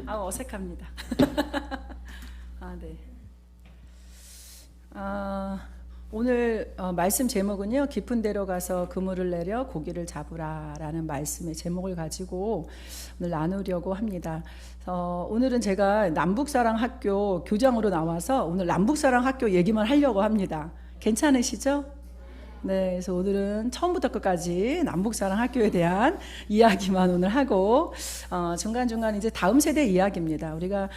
아, 어색합니다. 아, 네. 오늘 말씀 제목은요, 깊은 데로 가서 그물을 내려 고기를 잡으라라는 말씀의 제목을 가지고 오늘 나누려고 합니다. 오늘은 제가 남북사랑학교 교장으로 나와서 오늘 남북사랑학교 얘기만 하려고 합니다. 괜찮으시죠? 네, 그래서 오늘은 처음부터 끝까지 남북사랑학교에 대한 이야기만 오늘 하고 중간중간 이제 다음 세대 이야기입니다. 우리가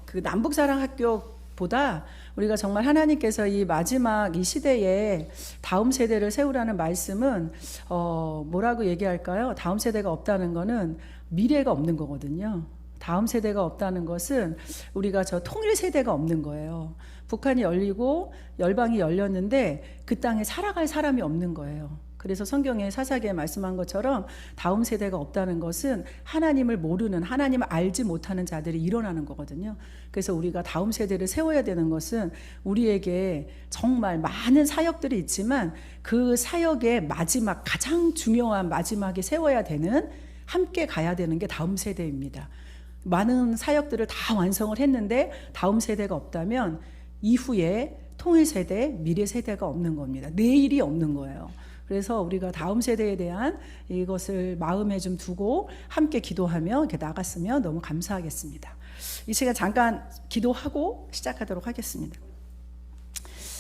그 남북사랑학교보다 우리가 정말 하나님께서 이 마지막 이 시대에 다음 세대를 세우라는 말씀은 뭐라고 얘기할까요? 다음 세대가 없다는 거는 미래가 없는 거거든요. 다음 세대가 없다는 것은 우리가 저 통일 세대가 없는 거예요. 북한이 열리고 열방이 열렸는데 그 땅에 살아갈 사람이 없는 거예요. 그래서 성경에 사사기에 말씀한 것처럼 다음 세대가 없다는 것은 하나님을 모르는, 하나님을 알지 못하는 자들이 일어나는 거거든요. 그래서 우리가 다음 세대를 세워야 되는 것은 우리에게 정말 많은 사역들이 있지만 그 사역의 마지막, 가장 중요한 마지막에 세워야 되는, 함께 가야 되는 게 다음 세대입니다. 많은 사역들을 다 완성을 했는데 다음 세대가 없다면 이후에 통일 세대, 미래 세대가 없는 겁니다. 내일이 없는 거예요. 그래서 우리가 다음 세대에 대한 이것을 마음에 좀 두고 함께 기도하며 이렇게 나갔으면 너무 감사하겠습니다. 이 시간 잠깐 기도하고 시작하도록 하겠습니다.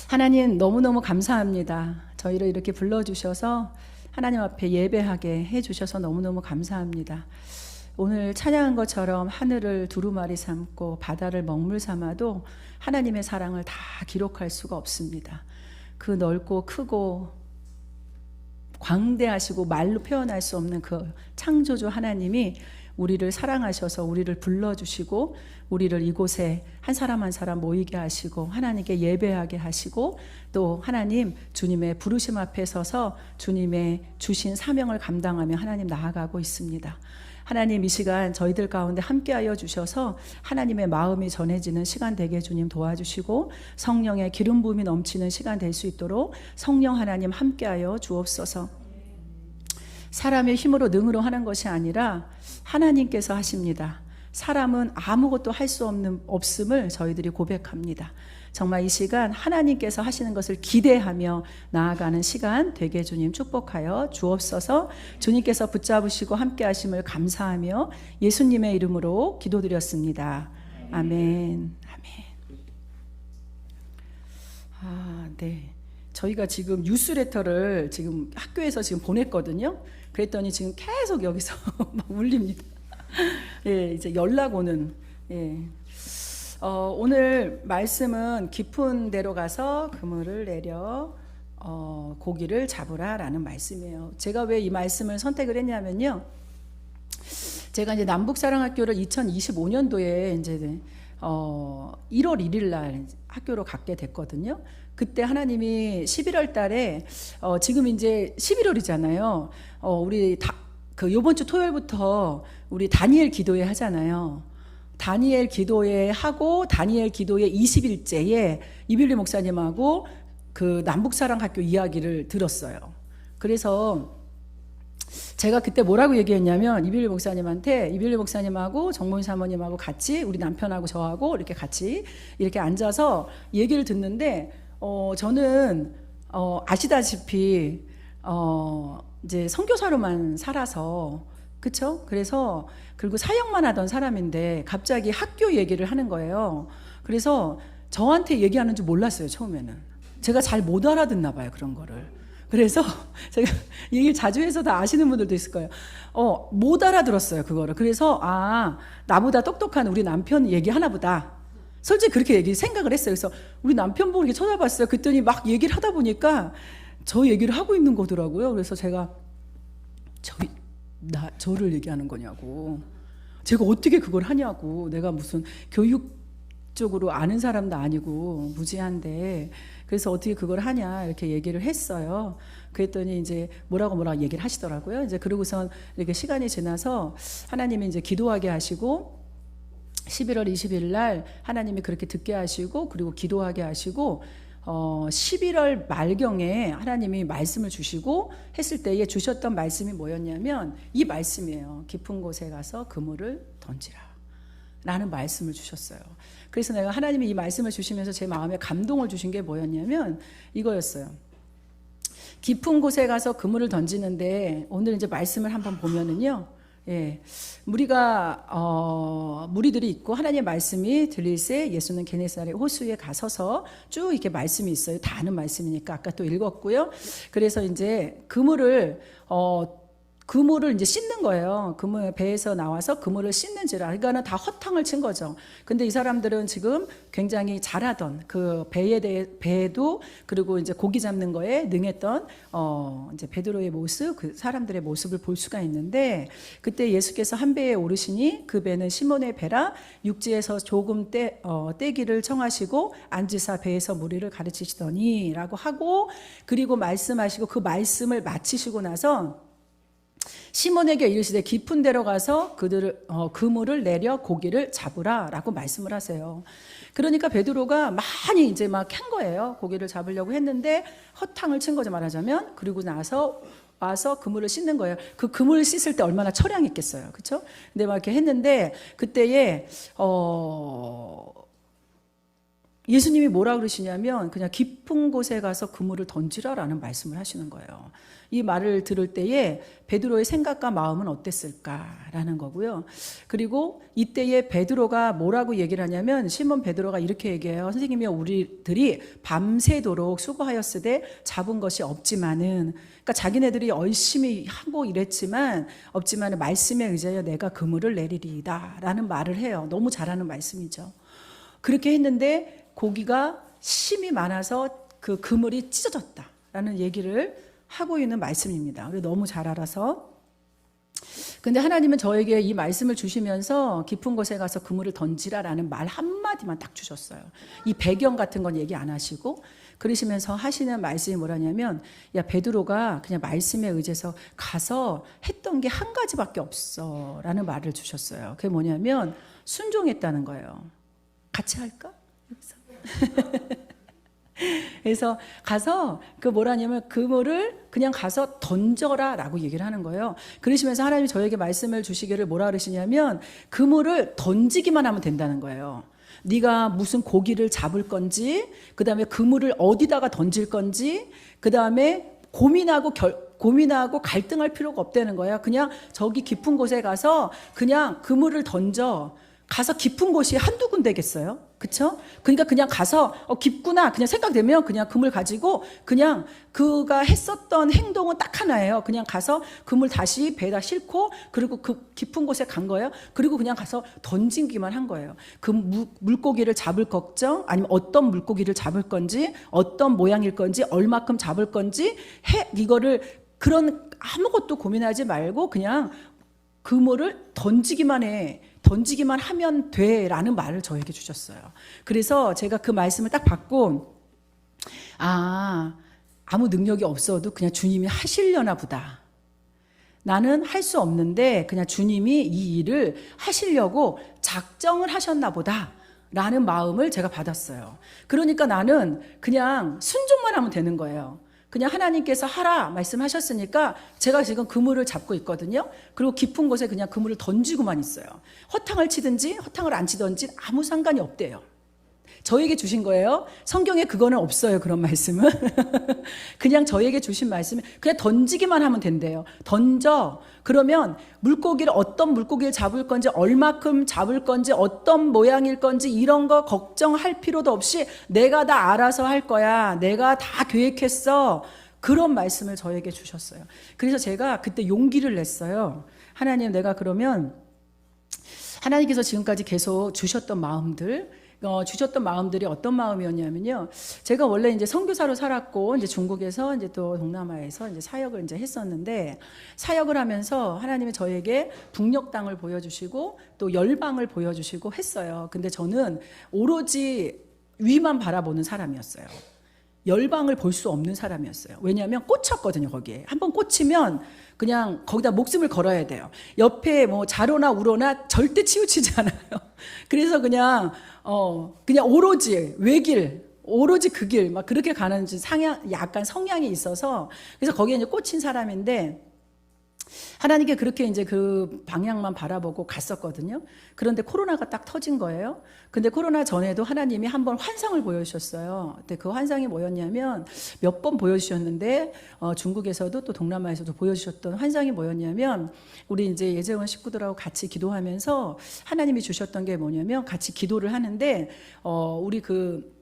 하나님 너무너무 감사합니다. 저희를 이렇게 불러주셔서 하나님 앞에 예배하게 해주셔서 너무너무 감사합니다. 오늘 찬양한 것처럼 하늘을 두루마리 삼고 바다를 먹물 삼아도 하나님의 사랑을 다 기록할 수가 없습니다. 그 넓고 크고 광대하시고 말로 표현할 수 없는 그 창조주 하나님이 우리를 사랑하셔서 우리를 불러주시고 우리를 이곳에 한 사람 한 사람 모이게 하시고 하나님께 예배하게 하시고 또 하나님 주님의 부르심 앞에 서서 주님의 주신 사명을 감당하며 하나님 나아가고 있습니다. 하나님 이 시간 저희들 가운데 함께하여 주셔서 하나님의 마음이 전해지는 시간 되게 주님 도와주시고 성령의 기름 부음이 넘치는 시간 될 수 있도록 성령 하나님 함께하여 주옵소서. 사람의 힘으로 능으로 하는 것이 아니라 하나님께서 하십니다. 사람은 아무것도 할 수 없음을 저희들이 고백합니다. 정말 이 시간 하나님께서 하시는 것을 기대하며 나아가는 시간 되게 주님 축복하여 주옵소서. 주님께서 붙잡으시고 함께 하심을 감사하며 예수님의 이름으로 기도드렸습니다. 아멘. 아멘. 네. 저희가 지금 뉴스레터를 지금 학교에서 지금 보냈거든요. 그랬더니 지금 계속 여기서 막 울립니다. 예, 이제 연락 오는, 예. 오늘 말씀은 깊은 데로 가서 그물을 내려 고기를 잡으라 라는 말씀이에요. 제가 왜 이 말씀을 선택을 했냐면요. 제가 이제 남북사랑학교를 2025년도에 이제 1월 1일 날 학교로 갖게 됐거든요. 그때 하나님이 11월 달에 지금 이제 11월이잖아요. 우리 그 요번 주 토요일부터 우리 다니엘 기도회 하잖아요. 다니엘 기도회 하고 다니엘 기도회 20일째에 이빌리 목사님하고 그 남북사랑학교 이야기를 들었어요. 그래서 제가 그때 뭐라고 얘기했냐면 이빌리 목사님하고 정모인 사모님하고 같이 우리 남편하고 저하고 이렇게 같이 이렇게 앉아서 얘기를 듣는데 저는 아시다시피 이제 선교사로만 살아서 그쵸? 그래서 그리고 사역만 하던 사람인데 갑자기 학교 얘기를 하는 거예요. 그래서 저한테 얘기하는 줄 몰랐어요. 처음에는 제가 잘 못 알아듣나 봐요. 그런 거를. 그래서 제가 얘기를 자주 해서 다 아시는 분들도 있을 거예요. 못 알아들었어요. 그거를. 그래서 나보다 똑똑한 우리 남편 얘기하나 보다. 솔직히 그렇게 생각을 했어요. 그래서 우리 남편 보고 이렇게 쳐다봤어요. 그랬더니 막 얘기를 하다 보니까 저 얘기를 하고 있는 거더라고요. 그래서 제가 저를 얘기하는 거냐고. 제가 어떻게 그걸 하냐고. 내가 무슨 교육적으로 아는 사람도 아니고 무지한데 그래서 어떻게 그걸 하냐 이렇게 얘기를 했어요. 그랬더니 이제 뭐라고 얘기를 하시더라고요. 이제 그러고선 이렇게 시간이 지나서 하나님이 이제 기도하게 하시고 11월 20일 날 하나님이 그렇게 듣게 하시고 그리고 기도하게 하시고 11월 말경에 하나님이 말씀을 주시고 했을 때에 주셨던 말씀이 뭐였냐면 이 말씀이에요. 깊은 곳에 가서 그물을 던지라 라는 말씀을 주셨어요. 그래서 내가 하나님이 이 말씀을 주시면서 제 마음에 감동을 주신 게 뭐였냐면 이거였어요. 깊은 곳에 가서 그물을 던지는데 오늘 이제 말씀을 한번 보면은요. 예, 무리들이 있고 하나님의 말씀이 들릴새 예수는 게네사렛 호수에 가서서 쭉 이렇게 말씀이 있어요. 다 아는 말씀이니까 아까 또 읽었고요. 그래서 이제 그물을 이제 씻는 거예요. 배에서 나와서 그물을 씻는지라. 그러니까는 다 허탕을 친 거죠. 근데 이 사람들은 지금 굉장히 잘하던 그 배에도 그리고 이제 고기 잡는 거에 능했던 이제 베드로의 모습, 그 사람들의 모습을 볼 수가 있는데 그때 예수께서 한 배에 오르시니 그 배는 시몬의 배라 육지에서 조금 떼기를 청하시고 앉으사 배에서 무리를 가르치시더니라고 하고 그리고 말씀하시고 그 말씀을 마치시고 나서 시몬에게 이르시되 깊은 데로 가서 그물을 내려 고기를 잡으라라고 말씀을 하세요. 그러니까 베드로가 많이 이제 막 캔 거예요. 고기를 잡으려고 했는데 허탕을 친 거죠, 말하자면. 그리고 나서 와서 그물을 씻는 거예요. 그 그물을 씻을 때 얼마나 처량했겠어요, 그렇죠? 근데 막 이렇게 했는데 그때에 예수님이 뭐라 그러시냐면 그냥 깊은 곳에 가서 그물을 던지라라는 말씀을 하시는 거예요. 이 말을 들을 때에 베드로의 생각과 마음은 어땠을까라는 거고요. 그리고 이때에 베드로가 뭐라고 얘기를 하냐면 시몬 베드로가 이렇게 얘기해요. 선생님이 우리들이 밤새도록 수고하였으되 잡은 것이 없지만은 그러니까 자기네들이 열심히 하고 이랬지만 없지만 말씀에 의지하여 내가 그물을 내리리이다 라는 말을 해요. 너무 잘하는 말씀이죠. 그렇게 했는데 고기가 심이 많아서 그 그물이 찢어졌다라는 얘기를 하고 있는 말씀입니다. 너무 잘 알아서. 근데 하나님은 저에게 이 말씀을 주시면서 깊은 곳에 가서 그물을 던지라라는 말 한마디만 딱 주셨어요. 이 배경 같은 건 얘기 안 하시고 그러시면서 하시는 말씀이 뭐라냐면 야 베드로가 그냥 말씀에 의지해서 가서 했던 게 한 가지밖에 없어 라는 말을 주셨어요. 그게 뭐냐면 순종했다는 거예요. 같이 할까? 그래서 가서 그 뭐라냐면 그물을 그냥 가서 던져라 라고 얘기를 하는 거예요. 그러시면서 하나님이 저에게 말씀을 주시기를 뭐라 그러시냐면 그물을 던지기만 하면 된다는 거예요. 네가 무슨 고기를 잡을 건지 그 다음에 그물을 어디다가 던질 건지 그 다음에 고민하고 갈등할 필요가 없다는 거예요. 그냥 저기 깊은 곳에 가서 그냥 그물을 던져. 가서 깊은 곳이 한두 군데겠어요? 그쵸? 그러니까 그냥 가서 깊구나 그냥 생각되면 그냥 그물 가지고 그냥 그가 했었던 행동은 딱 하나예요. 그냥 가서 그물 다시 배에다 싣고 그리고 그 깊은 곳에 간 거예요. 그리고 그냥 가서 던지기만 한 거예요. 그 물고기를 잡을 걱정 아니면 어떤 물고기를 잡을 건지 어떤 모양일 건지 얼마큼 잡을 건지 이거를 그런 아무것도 고민하지 말고 그냥 그물을 던지기만 하면 돼라는 말을 저에게 주셨어요. 그래서 제가 그 말씀을 딱 받고 아무 능력이 없어도 그냥 주님이 하시려나 보다. 나는 할 수 없는데 그냥 주님이 이 일을 하시려고 작정을 하셨나 보다 라는 마음을 제가 받았어요. 그러니까 나는 그냥 순종만 하면 되는 거예요. 그냥 하나님께서 하라 말씀하셨으니까 제가 지금 그물을 잡고 있거든요. 그리고 깊은 곳에 그냥 그물을 던지고만 있어요. 허탕을 치든지 허탕을 안 치든지 아무 상관이 없대요. 저에게 주신 거예요. 성경에 그거는 없어요. 그런 말씀은. 그냥 저에게 주신 말씀은 그냥 던지기만 하면 된대요. 던져. 그러면 어떤 물고기를 잡을 건지 얼마큼 잡을 건지 어떤 모양일 건지 이런 거 걱정할 필요도 없이 내가 다 알아서 할 거야. 내가 다 계획했어. 그런 말씀을 저에게 주셨어요. 그래서 제가 그때 용기를 냈어요. 하나님 내가 그러면 하나님께서 지금까지 계속 주셨던 마음들이 어떤 마음이었냐면요. 제가 원래 이제 선교사로 살았고, 이제 중국에서 이제 또 동남아에서 이제 사역을 이제 했었는데, 사역을 하면서 하나님이 저에게 북녘 땅을 보여주시고, 또 열방을 보여주시고 했어요. 근데 저는 오로지 위만 바라보는 사람이었어요. 열방을 볼 수 없는 사람이었어요. 왜냐하면 꽂혔거든요, 거기에. 한번 꽂히면 그냥 거기다 목숨을 걸어야 돼요. 옆에 뭐 자로나 우로나 절대 치우치지 않아요. 그래서 그냥 오로지 외길, 오로지 그 길 막 그렇게 가는 약간 성향이 있어서 그래서 거기에 이제 꽂힌 사람인데 하나님께 그렇게 이제 그 방향만 바라보고 갔었거든요. 그런데 코로나가 딱 터진 거예요. 근데 코로나 전에도 하나님이 한번 환상을 보여주셨어요. 근데 그 환상이 뭐였냐면 몇 번 보여주셨는데 중국에서도 또 동남아에서도 보여주셨던 환상이 뭐였냐면 우리 이제 예재원 식구들하고 같이 기도하면서 하나님이 주셨던 게 뭐냐면 같이 기도를 하는데 우리 그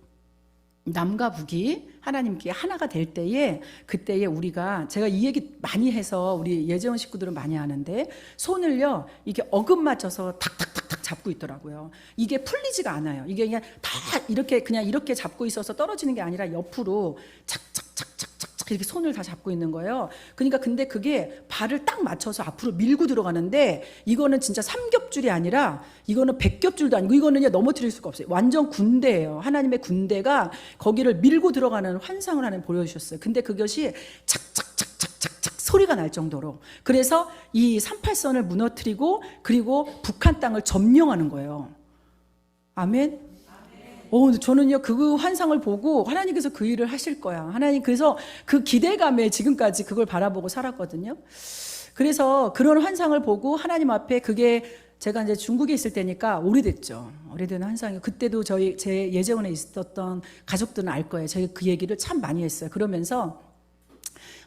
남과 북이 하나님께 하나가 될 때에 그때에 우리가 제가 이 얘기 많이 해서 우리 예재원 식구들은 많이 하는데 손을요 이게 어긋 맞춰서 탁탁탁탁 잡고 있더라고요. 이게 풀리지가 않아요. 이게 그냥 다 이렇게 그냥 이렇게 잡고 있어서 떨어지는 게 아니라 옆으로 착착착착착 이렇게 손을 다 잡고 있는 거예요. 그러니까 근데 그게 발을 딱 맞춰서 앞으로 밀고 들어가는데 이거는 진짜 삼겹줄이 아니라 이거는 백겹줄도 아니고 이거는 넘어뜨릴 수가 없어요. 완전 군대예요. 하나님의 군대가 거기를 밀고 들어가는 환상을 하나님 보여주셨어요. 근데 그것이 착착착착착착 소리가 날 정도로 그래서 이 38선을 무너뜨리고 그리고 북한 땅을 점령하는 거예요. 아멘. 저는요, 그 환상을 보고 하나님께서 그 일을 하실 거야. 하나님, 그래서 그 기대감에 지금까지 그걸 바라보고 살았거든요. 그래서 그런 환상을 보고 하나님 앞에 그게 제가 이제 중국에 있을 때니까 오래됐죠. 오래된 환상이. 그때도 제 예재원에 있었던 가족들은 알 거예요. 제가 그 얘기를 참 많이 했어요. 그러면서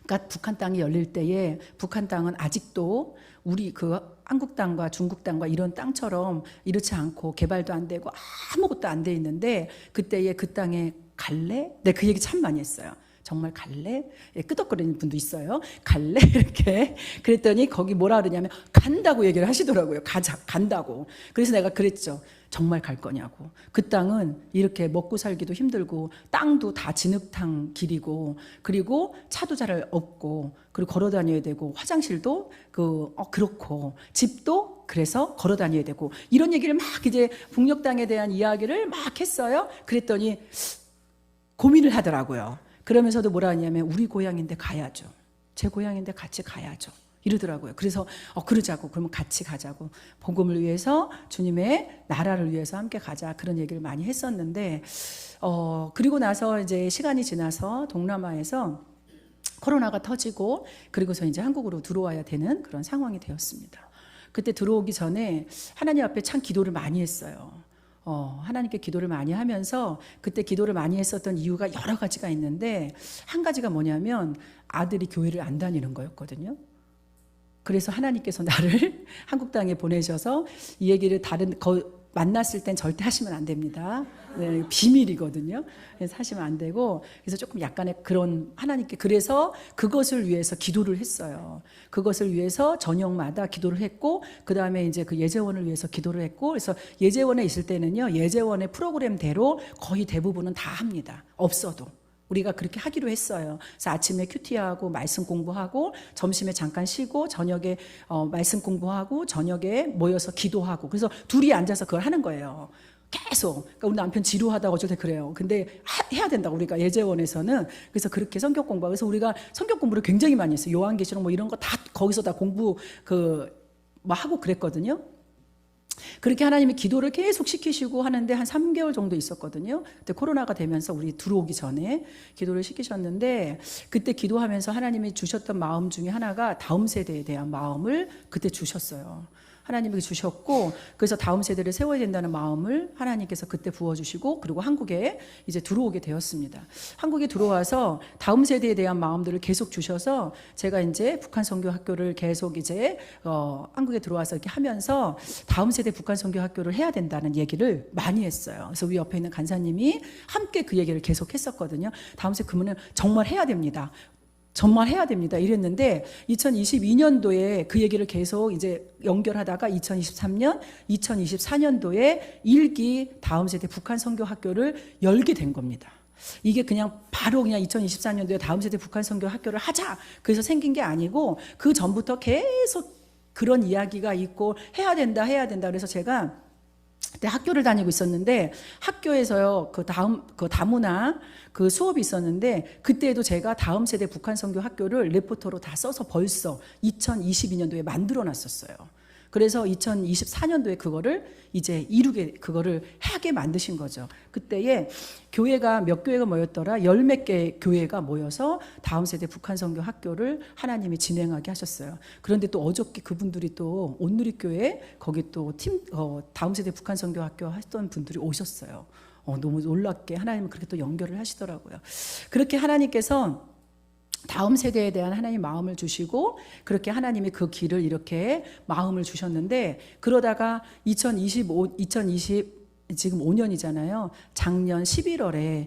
그러니까 북한 땅이 열릴 때에 북한 땅은 아직도 우리 그 한국 땅과 중국 땅과 이런 땅처럼 이렇지 않고 개발도 안 되고 아무것도 안 돼 있는데 그때에 그 땅에 갈래? 네, 그 얘기 참 많이 했어요. 정말 갈래? 예, 끄덕거리는 분도 있어요. 갈래? 이렇게. 그랬더니 거기 뭐라 그러냐면 간다고 얘기를 하시더라고요. 간다고. 그래서 내가 그랬죠. 정말 갈 거냐고. 그 땅은 이렇게 먹고 살기도 힘들고 땅도 다 진흙탕 길이고 그리고 차도 잘 없고 그리고 걸어 다녀야 되고 화장실도 그렇고 집도 그래서 걸어 다녀야 되고 이런 얘기를 막 이제 북녘 땅에 대한 이야기를 막 했어요. 그랬더니 고민을 하더라고요. 그러면서도 뭐라 하냐면 우리 고향인데 가야죠. 제 고향인데 같이 가야죠. 이러더라고요. 그래서 그러자고. 그러면 같이 가자고. 복음을 위해서 주님의 나라를 위해서 함께 가자. 그런 얘기를 많이 했었는데 그리고 나서 이제 시간이 지나서 동남아에서 코로나가 터지고 그리고서 이제 한국으로 들어와야 되는 그런 상황이 되었습니다. 그때 들어오기 전에 하나님 앞에 참 기도를 많이 했어요. 하나님께 기도를 많이 하면서 그때 기도를 많이 했었던 이유가 여러 가지가 있는데 한 가지가 뭐냐면 아들이 교회를 안 다니는 거였거든요. 그래서 하나님께서 나를 한국 땅에 보내셔서 이 얘기를 만났을 땐 절대 하시면 안 됩니다. 네, 비밀이거든요. 그래서 하시면 안 되고 그래서 조금 약간의 그런 하나님께 그래서 그것을 위해서 기도를 했어요. 그것을 위해서 저녁마다 기도를 했고 그 다음에 이제 그 예재원을 위해서 기도를 했고 그래서 예재원에 있을 때는요 예재원의 프로그램대로 거의 대부분은 다 합니다. 없어도. 우리가 그렇게 하기로 했어요. 그래서 아침에 큐티하고 말씀 공부하고 점심에 잠깐 쉬고 저녁에 말씀 공부하고 저녁에 모여서 기도하고 그래서 둘이 앉아서 그걸 하는 거예요. 계속. 그러니까 우리 남편 지루하다고 어쩔 때 그래요. 근데 해야 된다고 우리가 예재원에서는. 그래서 그렇게 성경 공부하고 그래서 우리가 성경 공부를 굉장히 많이 했어요. 요한계시록 뭐 이런 거 다 거기서 다 공부 하고 그랬거든요. 그렇게 하나님이 기도를 계속 시키시고 하는데 한 3개월 정도 있었거든요. 그때 코로나가 되면서 우리 들어오기 전에 기도를 시키셨는데 그때 기도하면서 하나님이 주셨던 마음 중에 하나가 다음 세대에 대한 마음을 그때 주셨어요. 하나님이 주셨고 그래서 다음 세대를 세워야 된다는 마음을 하나님께서 그때 부어주시고 그리고 한국에 이제 들어오게 되었습니다. 한국에 들어와서 다음 세대에 대한 마음들을 계속 주셔서 제가 이제 북한 선교학교를 계속 이제 한국에 들어와서 이렇게 하면서 다음 세대 북한 선교학교를 해야 된다는 얘기를 많이 했어요. 그래서 우리 옆에 있는 간사님이 함께 그 얘기를 계속 했었거든요. 다음 세대 그러면 정말 해야 됩니다. 정말 해야 됩니다. 이랬는데 2022년도에 그 얘기를 계속 이제 연결하다가 2023년, 2024년도에 1기 다음 세대 북한 선교 학교를 열게 된 겁니다. 이게 그냥 바로 그냥 2024년도에 다음 세대 북한 선교 학교를 하자. 그래서 생긴 게 아니고 그 전부터 계속 그런 이야기가 있고 해야 된다. 그래서 제가 그때 학교를 다니고 있었는데 학교에서요 그 다문화 그 수업이 있었는데 그때도 제가 다음 세대 북한 선교 학교를 레포터로 다 써서 벌써 2022년도에 만들어 놨었어요. 그래서 2024년도에 그거를 이제 그거를 하게 만드신 거죠. 그때에 교회가 몇 교회가 모였더라? 열 몇 개 교회가 모여서 다음 세대 북한 선교 학교를 하나님이 진행하게 하셨어요. 그런데 또 어저께 그분들이 또 온누리교회 거기 또 다음 세대 북한 선교 학교 하셨던 분들이 오셨어요. 너무 놀랍게 하나님은 그렇게 또 연결을 하시더라고요. 그렇게 하나님께서 다음 세대에 대한 하나님 마음을 주시고 그렇게 하나님이 그 길을 이렇게 마음을 주셨는데 그러다가 2020 지금 5년이잖아요. 작년 11월에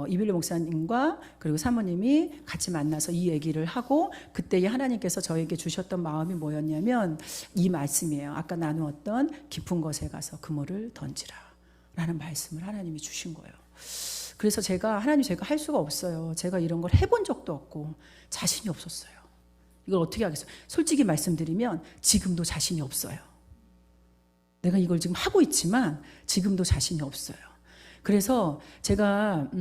이빌리 목사님과 그리고 사모님이 같이 만나서 이 얘기를 하고 그때에 하나님께서 저에게 주셨던 마음이 뭐였냐면 이 말씀이에요. 아까 나누었던 깊은 것에 가서 그물을 던지라 라는 말씀을 하나님이 주신 거예요. 그래서 제가 할 수가 없어요. 제가 이런 걸 해본 적도 없고 자신이 없었어요. 이걸 어떻게 하겠어요? 솔직히 말씀드리면 지금도 자신이 없어요. 내가 이걸 지금 하고 있지만 지금도 자신이 없어요. 그래서 제가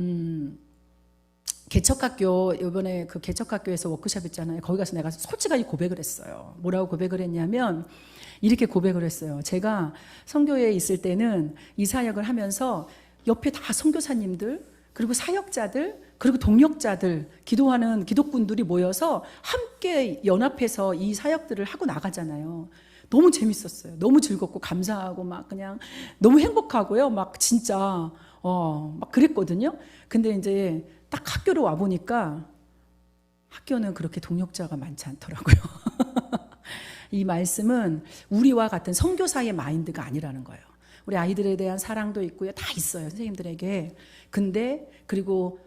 개척학교 이번에 그 개척학교에서 워크숍 있잖아요. 거기 가서 내가 솔직하게 고백을 했어요. 뭐라고 고백을 했냐면 이렇게 고백을 했어요. 제가 선교에 있을 때는 이 사역을 하면서 옆에 다 선교사님들 그리고 사역자들 그리고 동역자들 기도하는 기독군들이 모여서 함께 연합해서 이 사역들을 하고 나가잖아요. 너무 재밌었어요. 너무 즐겁고 감사하고 막 그냥 너무 행복하고요. 막 진짜 막 그랬거든요. 근데 이제 딱 학교로 와 보니까 학교는 그렇게 동역자가 많지 않더라고요. 이 말씀은 우리와 같은 선교사의 마인드가 아니라는 거예요. 우리 아이들에 대한 사랑도 있고요. 다 있어요. 선생님들에게. 근데 그리고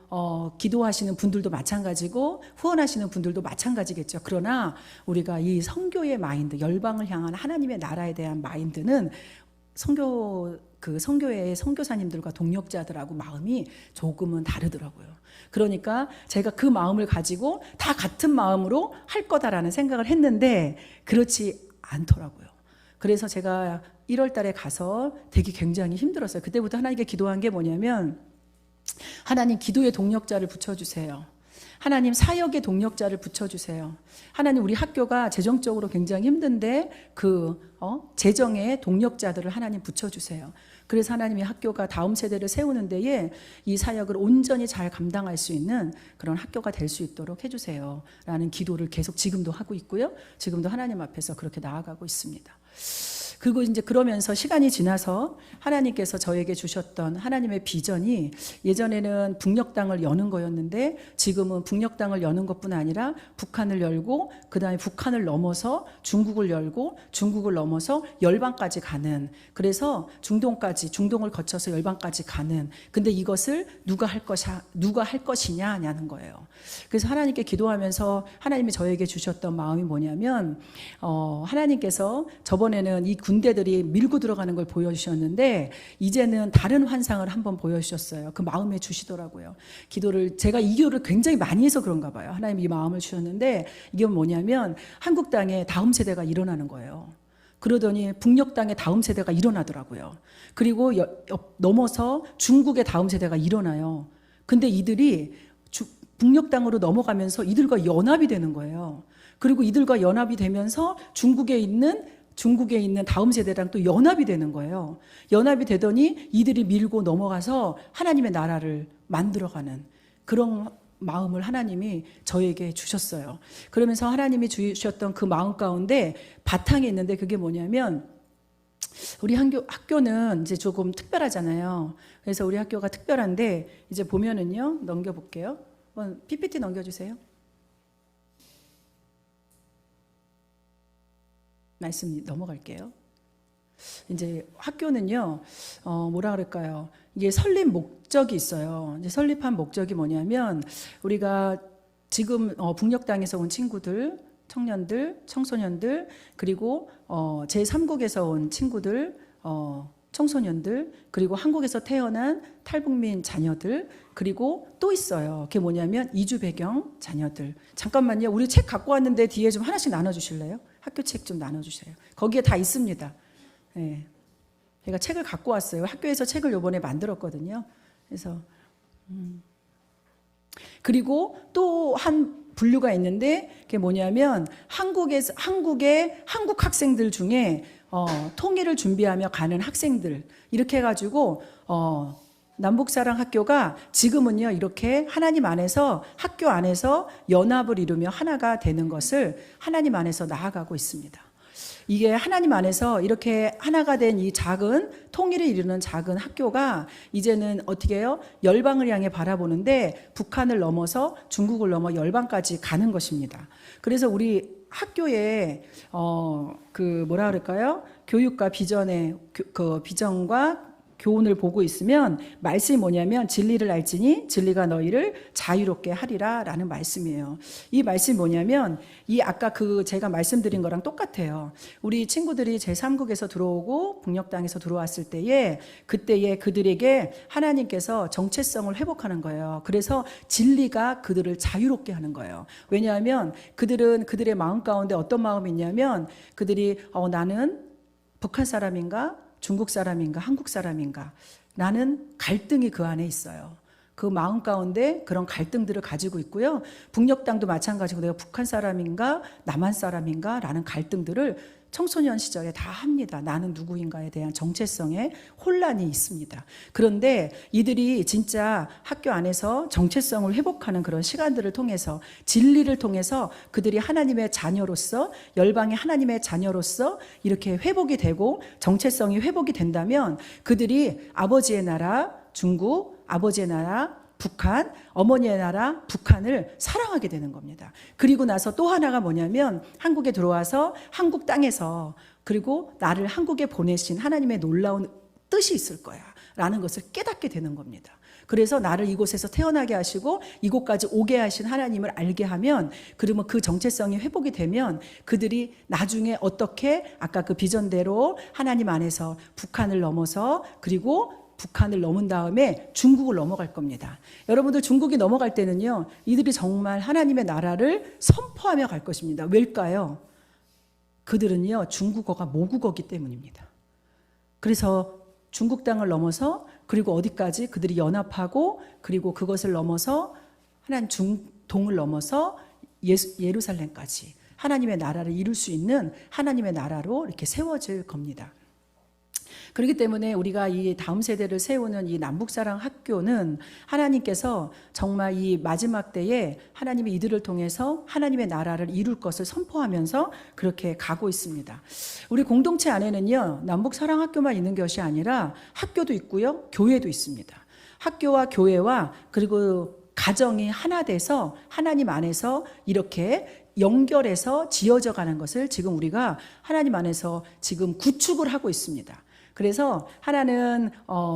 기도하시는 분들도 마찬가지고 후원하시는 분들도 마찬가지겠죠. 그러나 우리가 이 선교의 마인드, 열방을 향한 하나님의 나라에 대한 마인드는 선교회의 선교사님들과 동역자들하고 마음이 조금은 다르더라고요. 그러니까 제가 그 마음을 가지고 다 같은 마음으로 할 거다라는 생각을 했는데 그렇지 않더라고요. 그래서 제가 1월 달에 가서 되게 굉장히 힘들었어요. 그때부터 하나님께 기도한 게 뭐냐면 하나님 기도의 동력자를 붙여주세요. 하나님 사역의 동력자를 붙여주세요. 하나님 우리 학교가 재정적으로 굉장히 힘든데 재정의 동력자들을 하나님 붙여주세요. 그래서 하나님이 학교가 다음 세대를 세우는 데에 이 사역을 온전히 잘 감당할 수 있는 그런 학교가 될 수 있도록 해주세요. 라는 기도를 계속 지금도 하고 있고요. 지금도 하나님 앞에서 그렇게 나아가고 있습니다. 그리고 이제 그러면서 시간이 지나서 하나님께서 저에게 주셨던 하나님의 비전이 예전에는 북녘 땅을 여는 거였는데 지금은 북녘 땅을 여는 것뿐 아니라 북한을 열고 그 다음에 북한을 넘어서 중국을 열고 중국을 넘어서 열방까지 가는 그래서 중동을 거쳐서 열방까지 가는 근데 이것을 누가 할 것이냐냐는 거예요. 그래서 하나님께 기도하면서 하나님이 저에게 주셨던 마음이 뭐냐면 하나님께서 저번에는 이 군대들이 밀고 들어가는 걸 보여주셨는데 이제는 다른 환상을 한번 보여주셨어요. 그 마음에 주시더라고요. 제가 이 기도를 굉장히 많이 해서 그런가 봐요. 하나님이 이 마음을 주셨는데 이게 뭐냐면 한국 땅에 다음 세대가 일어나는 거예요. 그러더니 북녘 땅에 다음 세대가 일어나더라고요. 그리고 넘어서 중국의 다음 세대가 일어나요. 근데 이들이 북녘 땅으로 넘어가면서 이들과 연합이 되는 거예요. 그리고 이들과 연합이 되면서 중국에 있는 다음 세대랑 또 연합이 되는 거예요. 연합이 되더니 이들이 밀고 넘어가서 하나님의 나라를 만들어가는 그런 마음을 하나님이 저에게 주셨어요. 그러면서 하나님이 주셨던 그 마음 가운데 바탕이 있는데 그게 뭐냐면 우리 학교는 이제 조금 특별하잖아요. 그래서 우리 학교가 특별한데 이제 보면은요. 넘겨볼게요. 한번 PPT 넘겨주세요. 말씀 넘어갈게요. 이제 학교는요, 뭐라 그럴까요? 이게 설립 목적이 있어요. 이제 설립한 목적이 뭐냐면, 우리가 지금 북녘 땅에서 온 친구들, 청년들, 청소년들, 그리고 제3국에서 온 친구들, 청소년들, 그리고 한국에서 태어난 탈북민 자녀들, 그리고 또 있어요. 그게 뭐냐면 이주 배경 자녀들. 잠깐만요. 우리 책 갖고 왔는데 뒤에 좀 하나씩 나눠주실래요? 학교 책 좀 나눠주세요. 거기에 다 있습니다. 네. 제가 책을 갖고 왔어요. 학교에서 책을 이번에 만들었거든요. 그래서 그리고 또 한 분류가 있는데 그게 뭐냐면 한국의 한국 학생들 중에 통일을 준비하며 가는 학생들 이렇게 해가지고 남북사랑학교가 지금은요 이렇게 하나님 안에서 학교 안에서 연합을 이루며 하나가 되는 것을 하나님 안에서 나아가고 있습니다. 이게 하나님 안에서 이렇게 하나가 된 이 작은 통일을 이루는 작은 학교가 이제는 어떻게 해요? 열방을 향해 바라보는데 북한을 넘어서 중국을 넘어 열방까지 가는 것입니다. 그래서 우리 학교에 뭐라 그럴까요? 교육과 비전의 그 비전과 교훈을 보고 있으면 말씀이 뭐냐면 진리를 알지니 진리가 너희를 자유롭게 하리라 라는 말씀이에요. 이 말씀이 뭐냐면 이 아까 제가 말씀드린 거랑 똑같아요. 우리 친구들이 제3국에서 들어오고 북녘땅에서 들어왔을 때에 그때에 그들에게 하나님께서 정체성을 회복하는 거예요. 그래서 진리가 그들을 자유롭게 하는 거예요. 왜냐하면 그들은 그들의 마음 가운데 어떤 마음이 있냐면 그들이 나는 북한 사람인가 중국 사람인가 한국 사람인가 라는 갈등이 그 안에 있어요. 그 마음 가운데 그런 갈등들을 가지고 있고요. 북녘 땅도 마찬가지고 내가 북한 사람인가 남한 사람인가 라는 갈등들을 청소년 시절에 다 합니다. 나는 누구인가에 대한 정체성에 혼란이 있습니다. 그런데 이들이 진짜 학교 안에서 정체성을 회복하는 그런 시간들을 통해서 진리를 통해서 그들이 하나님의 자녀로서 열방의 하나님의 자녀로서 이렇게 회복이 되고 정체성이 회복이 된다면 그들이 아버지의 나라 중국, 아버지의 나라 북한, 어머니의 나라 북한을 사랑하게 되는 겁니다. 그리고 나서 또 하나가 뭐냐면 한국에 들어와서 한국 땅에서 그리고 나를 한국에 보내신 하나님의 놀라운 뜻이 있을 거야 라는 것을 깨닫게 되는 겁니다. 그래서 나를 이곳에서 태어나게 하시고 이곳까지 오게 하신 하나님을 알게 하면 그러면 그 정체성이 회복이 되면 그들이 나중에 어떻게 아까 그 비전대로 하나님 안에서 북한을 넘어서 그리고 북한을 넘은 다음에 중국을 넘어갈 겁니다. 여러분들 중국이 넘어갈 때는요 이들이 정말 하나님의 나라를 선포하며 갈 것입니다. 왜일까요? 그들은요 중국어가 모국어기 때문입니다. 그래서 중국 땅을 넘어서 그리고 어디까지 그들이 연합하고 그리고 그것을 넘어서 하나님 중동을 넘어서 예루살렘까지 하나님의 나라를 이룰 수 있는 하나님의 나라로 이렇게 세워질 겁니다. 그렇기 때문에 우리가 이 다음 세대를 세우는 이 남북사랑 학교는 하나님께서 정말 이 마지막 때에 하나님이 이들을 통해서 하나님의 나라를 이룰 것을 선포하면서 그렇게 가고 있습니다. 우리 공동체 안에는요 남북사랑 학교만 있는 것이 아니라 학교도 있고요 교회도 있습니다. 학교와 교회와 그리고 가정이 하나 돼서 하나님 안에서 이렇게 연결해서 지어져 가는 것을 지금 우리가 하나님 안에서 지금 구축을 하고 있습니다. 그래서 하나는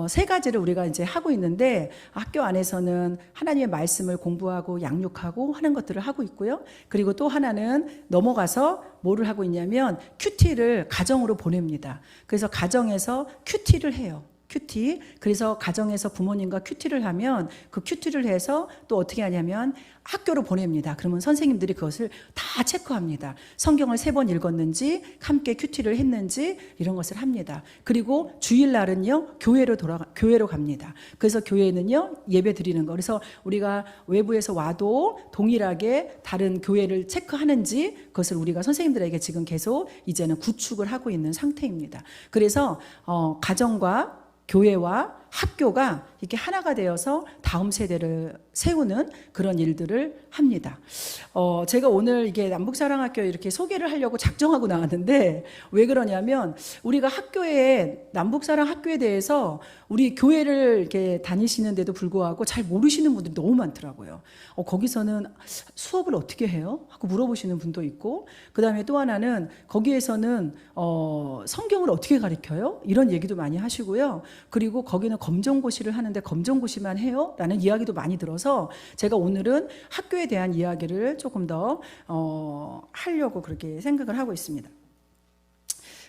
세 가지를 우리가 이제 하고 있는데 학교 안에서는 하나님의 말씀을 공부하고 양육하고 하는 것들을 하고 있고요. 그리고 또 하나는 넘어가서 뭐를 하고 있냐면 큐티를 가정으로 보냅니다. 그래서 가정에서 큐티를 해요. 큐티. 그래서 가정에서 부모님과 큐티를 하면 그 큐티를 해서 또 어떻게 하냐면 학교로 보냅니다. 그러면 선생님들이 그것을 다 체크합니다. 성경을 3번 읽었는지 함께 큐티를 했는지 이런 것을 합니다. 그리고 주일날은요 교회로 갑니다. 그래서 교회는요 예배 드리는 거. 그래서 우리가 외부에서 와도 동일하게 다른 교회를 체크하는지 그것을 우리가 선생님들에게 지금 계속 이제는 구축을 하고 있는 상태입니다. 그래서 가정과 교회와 학교가 이렇게 하나가 되어서 다음 세대를 세우는 그런 일들을 합니다. 제가 오늘 이게 남북사랑학교 이렇게 소개를 하려고 작정하고 나왔는데 왜 그러냐면 우리가 학교에 남북사랑학교에 대해서 우리 교회를 이렇게 다니시는데도 불구하고 잘 모르시는 분들이 너무 많더라고요. 거기서는 수업을 어떻게 해요? 하고 물어보시는 분도 있고 그 다음에 또 하나는 거기에서는 성경을 어떻게 가르쳐요? 이런 얘기도 많이 하시고요. 그리고 거기는 검정고시를 하는데 검정고시만 해요? 라는 이야기도 많이 들어서 제가 오늘은 학교에 대한 이야기를 조금 더 하려고 그렇게 생각을 하고 있습니다.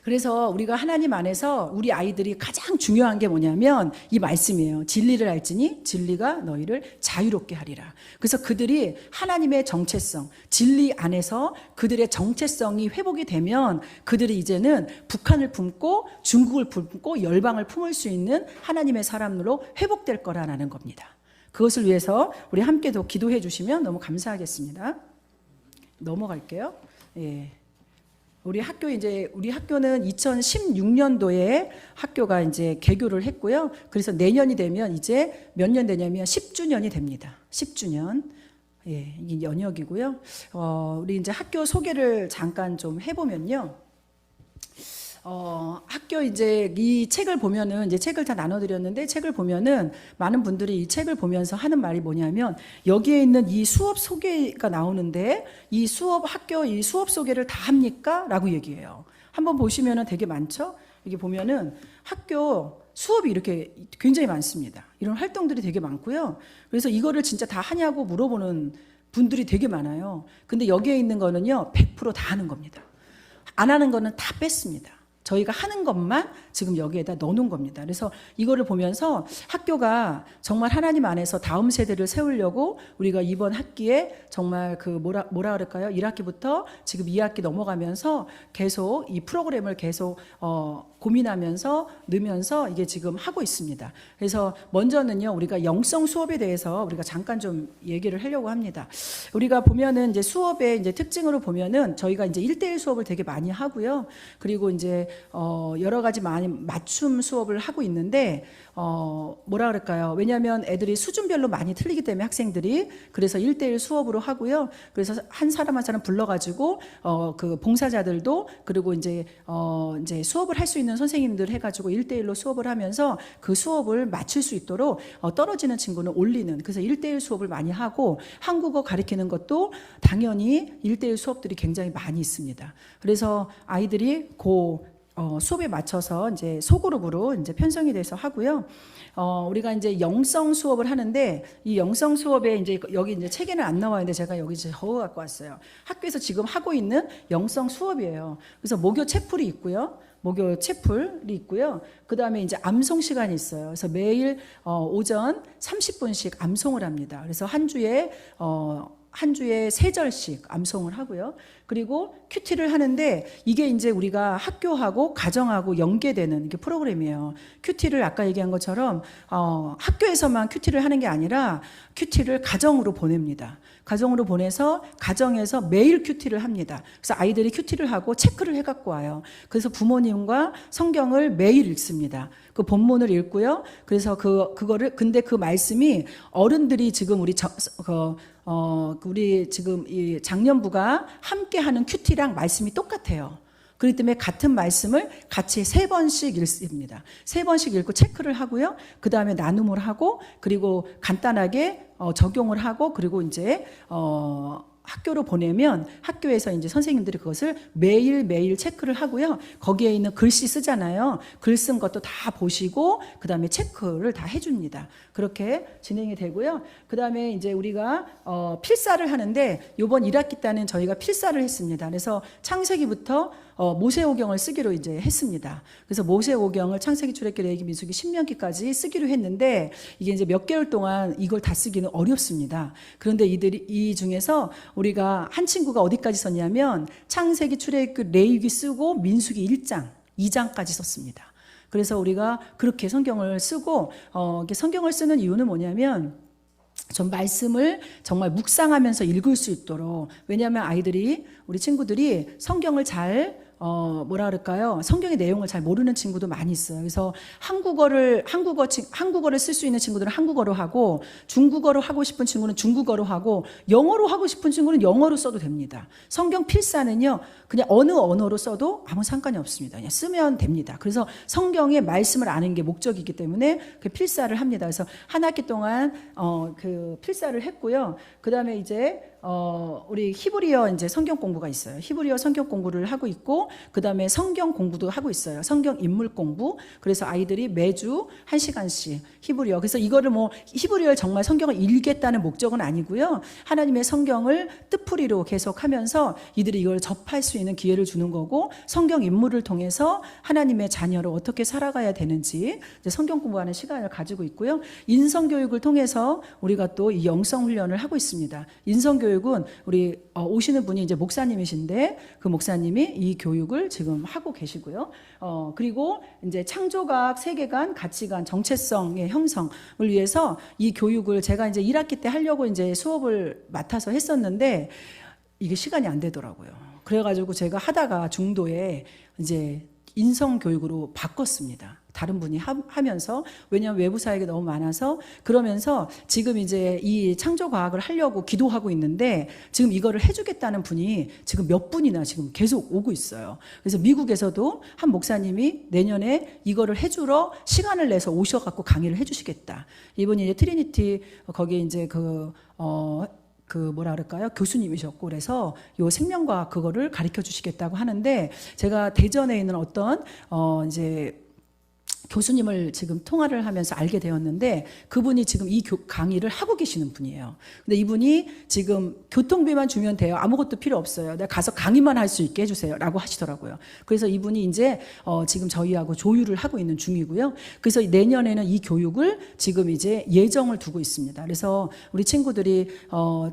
그래서 우리가 하나님 안에서 우리 아이들이 가장 중요한 게 뭐냐면 이 말씀이에요. 진리를 알지니 진리가 너희를 자유롭게 하리라. 그래서 그들이 하나님의 정체성, 진리 안에서 그들의 정체성이 회복이 되면 그들이 이제는 북한을 품고 중국을 품고 열방을 품을 수 있는 하나님의 사람으로 회복될 거라는 겁니다. 그것을 위해서 우리 함께도 기도해 주시면 너무 감사하겠습니다. 넘어갈게요. 예. 우리 학교는 2016년도에 학교가 이제 개교를 했고요. 그래서 내년이 되면 이제 몇 년 되냐면 10주년이 됩니다. 10주년. 예, 이게 연역이고요. 우리 이제 학교 소개를 잠깐 좀 해보면요. 학교 이제 이 책을 보면은 이제 책을 다 나눠드렸는데 책을 보면은 많은 분들이 이 책을 보면서 하는 말이 뭐냐면 여기에 있는 이 수업 소개가 나오는데 이 학교 이 수업 소개를 다 합니까? 라고 얘기해요. 한번 보시면은 되게 많죠? 여기 보면은 학교 수업이 이렇게 굉장히 많습니다. 이런 활동들이 되게 많고요. 그래서 이거를 진짜 다 하냐고 물어보는 분들이 되게 많아요. 근데 여기에 있는 거는요, 100%다 하는 겁니다. 안 하는 거는 다 뺐습니다. 저희가 하는 것만 지금 여기에다 넣어놓은 겁니다. 그래서 이거를 보면서 학교가 정말 하나님 안에서 다음 세대를 세우려고 우리가 이번 학기에 정말 그 뭐라 그럴까요? 1학기부터 지금 2학기 넘어가면서 계속 이 프로그램을 계속 고민하면서 넣으면서 이게 지금 하고 있습니다. 그래서 먼저는요, 우리가 영성 수업에 대해서 우리가 잠깐 좀 얘기를 하려고 합니다. 우리가 보면은 이제 수업의 이제 특징으로 보면은 저희가 이제 1대1 수업을 되게 많이 하고요. 그리고 이제 여러 가지 많이 맞춤 수업을 하고 있는데 뭐라 그럴까요? 왜냐하면 애들이 수준별로 많이 틀리기 때문에 학생들이 그래서 1대1 수업으로 하고요. 그래서 한 사람 한 사람 불러가지고 그 봉사자들도 그리고 이제 수업을 할 수 있는 선생님들 해가지고 1대1로 수업을 하면서 그 수업을 마칠 수 있도록 떨어지는 친구는 올리는 그래서 1대1 수업을 많이 하고 한국어 가르치는 것도 당연히 1대1 수업들이 굉장히 많이 있습니다. 그래서 아이들이 수업에 맞춰서 이제 소그룹으로 이제 편성이 돼서 하고요. 우리가 이제 영성 수업을 하는데 이 영성 수업에 이제 여기 이제 책에는 안 나와 있는데 제가 여기 적어 갖고 왔어요. 학교에서 지금 하고 있는 영성 수업이에요. 그래서 목요 채플이 있고요. 목요 채플이 있고요. 그 다음에 이제 암송 시간이 있어요. 그래서 매일 오전 30분씩 암송을 합니다. 그래서 한 주에 3절씩 암송을 하고요. 그리고 큐티를 하는데 이게 이제 우리가 학교하고 가정하고 연계되는 이게 프로그램이에요. 큐티를 아까 얘기한 것처럼 학교에서만 큐티를 하는 게 아니라 큐티를 가정으로 보냅니다. 가정으로 보내서 가정에서 매일 큐티를 합니다. 그래서 아이들이 큐티를 하고 체크를 해갖고 와요. 그래서 부모님과 성경을 매일 읽습니다. 그 본문을 읽고요. 그래서 그거를 근데 그 말씀이 어른들이 지금 우리 지금 이 장년부가 함께하는 큐티랑 말씀이 똑같아요. 그렇기 때문에 같은 말씀을 같이 3번씩 읽습니다. 3번씩 읽고 체크를 하고요. 그 다음에 나눔을 하고 그리고 간단하게 적용을 하고 그리고 이제 학교로 보내면 학교에서 이제 선생님들이 그것을 매일매일 체크를 하고요. 거기에 있는 글씨 쓰잖아요. 글 쓴 것도 다 보시고 그다음에 체크를 다 해줍니다. 그렇게 진행이 되고요. 그다음에 이제 우리가 필사를 하는데 이번 1학기 때는 저희가 필사를 했습니다. 그래서 창세기부터 모세오경을 쓰기로 이제 했습니다. 그래서 모세오경을 창세기, 출애굽기, 레위기, 민수기, 신명기까지 쓰기로 했는데 이게 이제 몇 개월 동안 이걸 다 쓰기는 어렵습니다. 그런데 이 중에서 우리가 한 친구가 어디까지 썼냐면 창세기, 출애굽기, 레위기 쓰고 민수기 1장, 2장까지 썼습니다. 그래서 우리가 그렇게 성경을 쓰고 성경을 쓰는 이유는 뭐냐면 좀 말씀을 정말 묵상하면서 읽을 수 있도록 왜냐하면 우리 친구들이 성경을 잘 뭐라 그럴까요? 성경의 내용을 잘 모르는 친구도 많이 있어요. 그래서 한국어를 쓸 수 있는 친구들은 한국어로 하고 중국어로 하고 싶은 친구는 중국어로 하고 영어로 하고 싶은 친구는 영어로 써도 됩니다. 성경 필사는요. 그냥 어느 언어로 써도 아무 상관이 없습니다. 그냥 쓰면 됩니다. 그래서 성경의 말씀을 아는 게 목적이기 때문에 그 필사를 합니다. 그래서 한 학기 동안 그 필사를 했고요. 그다음에 이제 우리 히브리어 이제 성경 공부가 있어요. 히브리어 성경 공부를 하고 있고 그다음에 성경 공부도 하고 있어요. 성경 인물 공부. 그래서 아이들이 매주 1시간씩 히브리어. 그래서 이거를 히브리어를 정말 성경을 읽겠다는 목적은 아니고요. 하나님의 성경을 뜻풀이로 계속하면서 이들이 이걸 접할 수 있는 기회를 주는 거고 성경 인물을 통해서 하나님의 자녀로 어떻게 살아가야 되는지 이제 성경 공부하는 시간을 가지고 있고요. 인성 교육을 통해서 우리가 또 이 영성 훈련을 하고 있습니다. 인성 교육은 우리 오시는 분이 이제 목사님이신데 그 목사님이 이 교육을 지금 하고 계시고요. 그리고 이제 창조각, 세계관, 가치관, 정체성의 형성을 위해서 이 교육을 제가 이제 1학기 때 하려고 이제 수업을 맡아서 했었는데 이게 시간이 안 되더라고요. 그래가지고 제가 하다가 중도에 이제 인성교육으로 바꿨습니다. 다른 분이 하면서, 왜냐하면 외부 사역이 너무 많아서. 그러면서 지금 이제 이 창조과학을 하려고 기도하고 있는데, 지금 이거를 해주겠다는 분이 지금 몇 분이나 지금 계속 오고 있어요. 그래서 미국에서도 한 목사님이 내년에 이거를 해주러 시간을 내서 오셔갖고 강의를 해주시겠다. 이분이 이제 트리니티 거기 이제 그 뭐라 그럴까요? 교수님이셨고, 그래서 요 생명과학 그거를 가르쳐 주시겠다고 하는데, 제가 대전에 있는 어떤 이제 교수님을 지금 통화를 하면서 알게 되었는데, 그분이 지금 이 강의를 하고 계시는 분이에요. 근데 이분이 지금 교통비만 주면 돼요. 아무것도 필요 없어요. 내가 가서 강의만 할 수 있게 해주세요. 라고 하시더라고요. 그래서 이분이 이제 지금 저희하고 조율을 하고 있는 중이고요. 그래서 내년에는 이 교육을 지금 이제 예정을 두고 있습니다. 그래서 우리 친구들이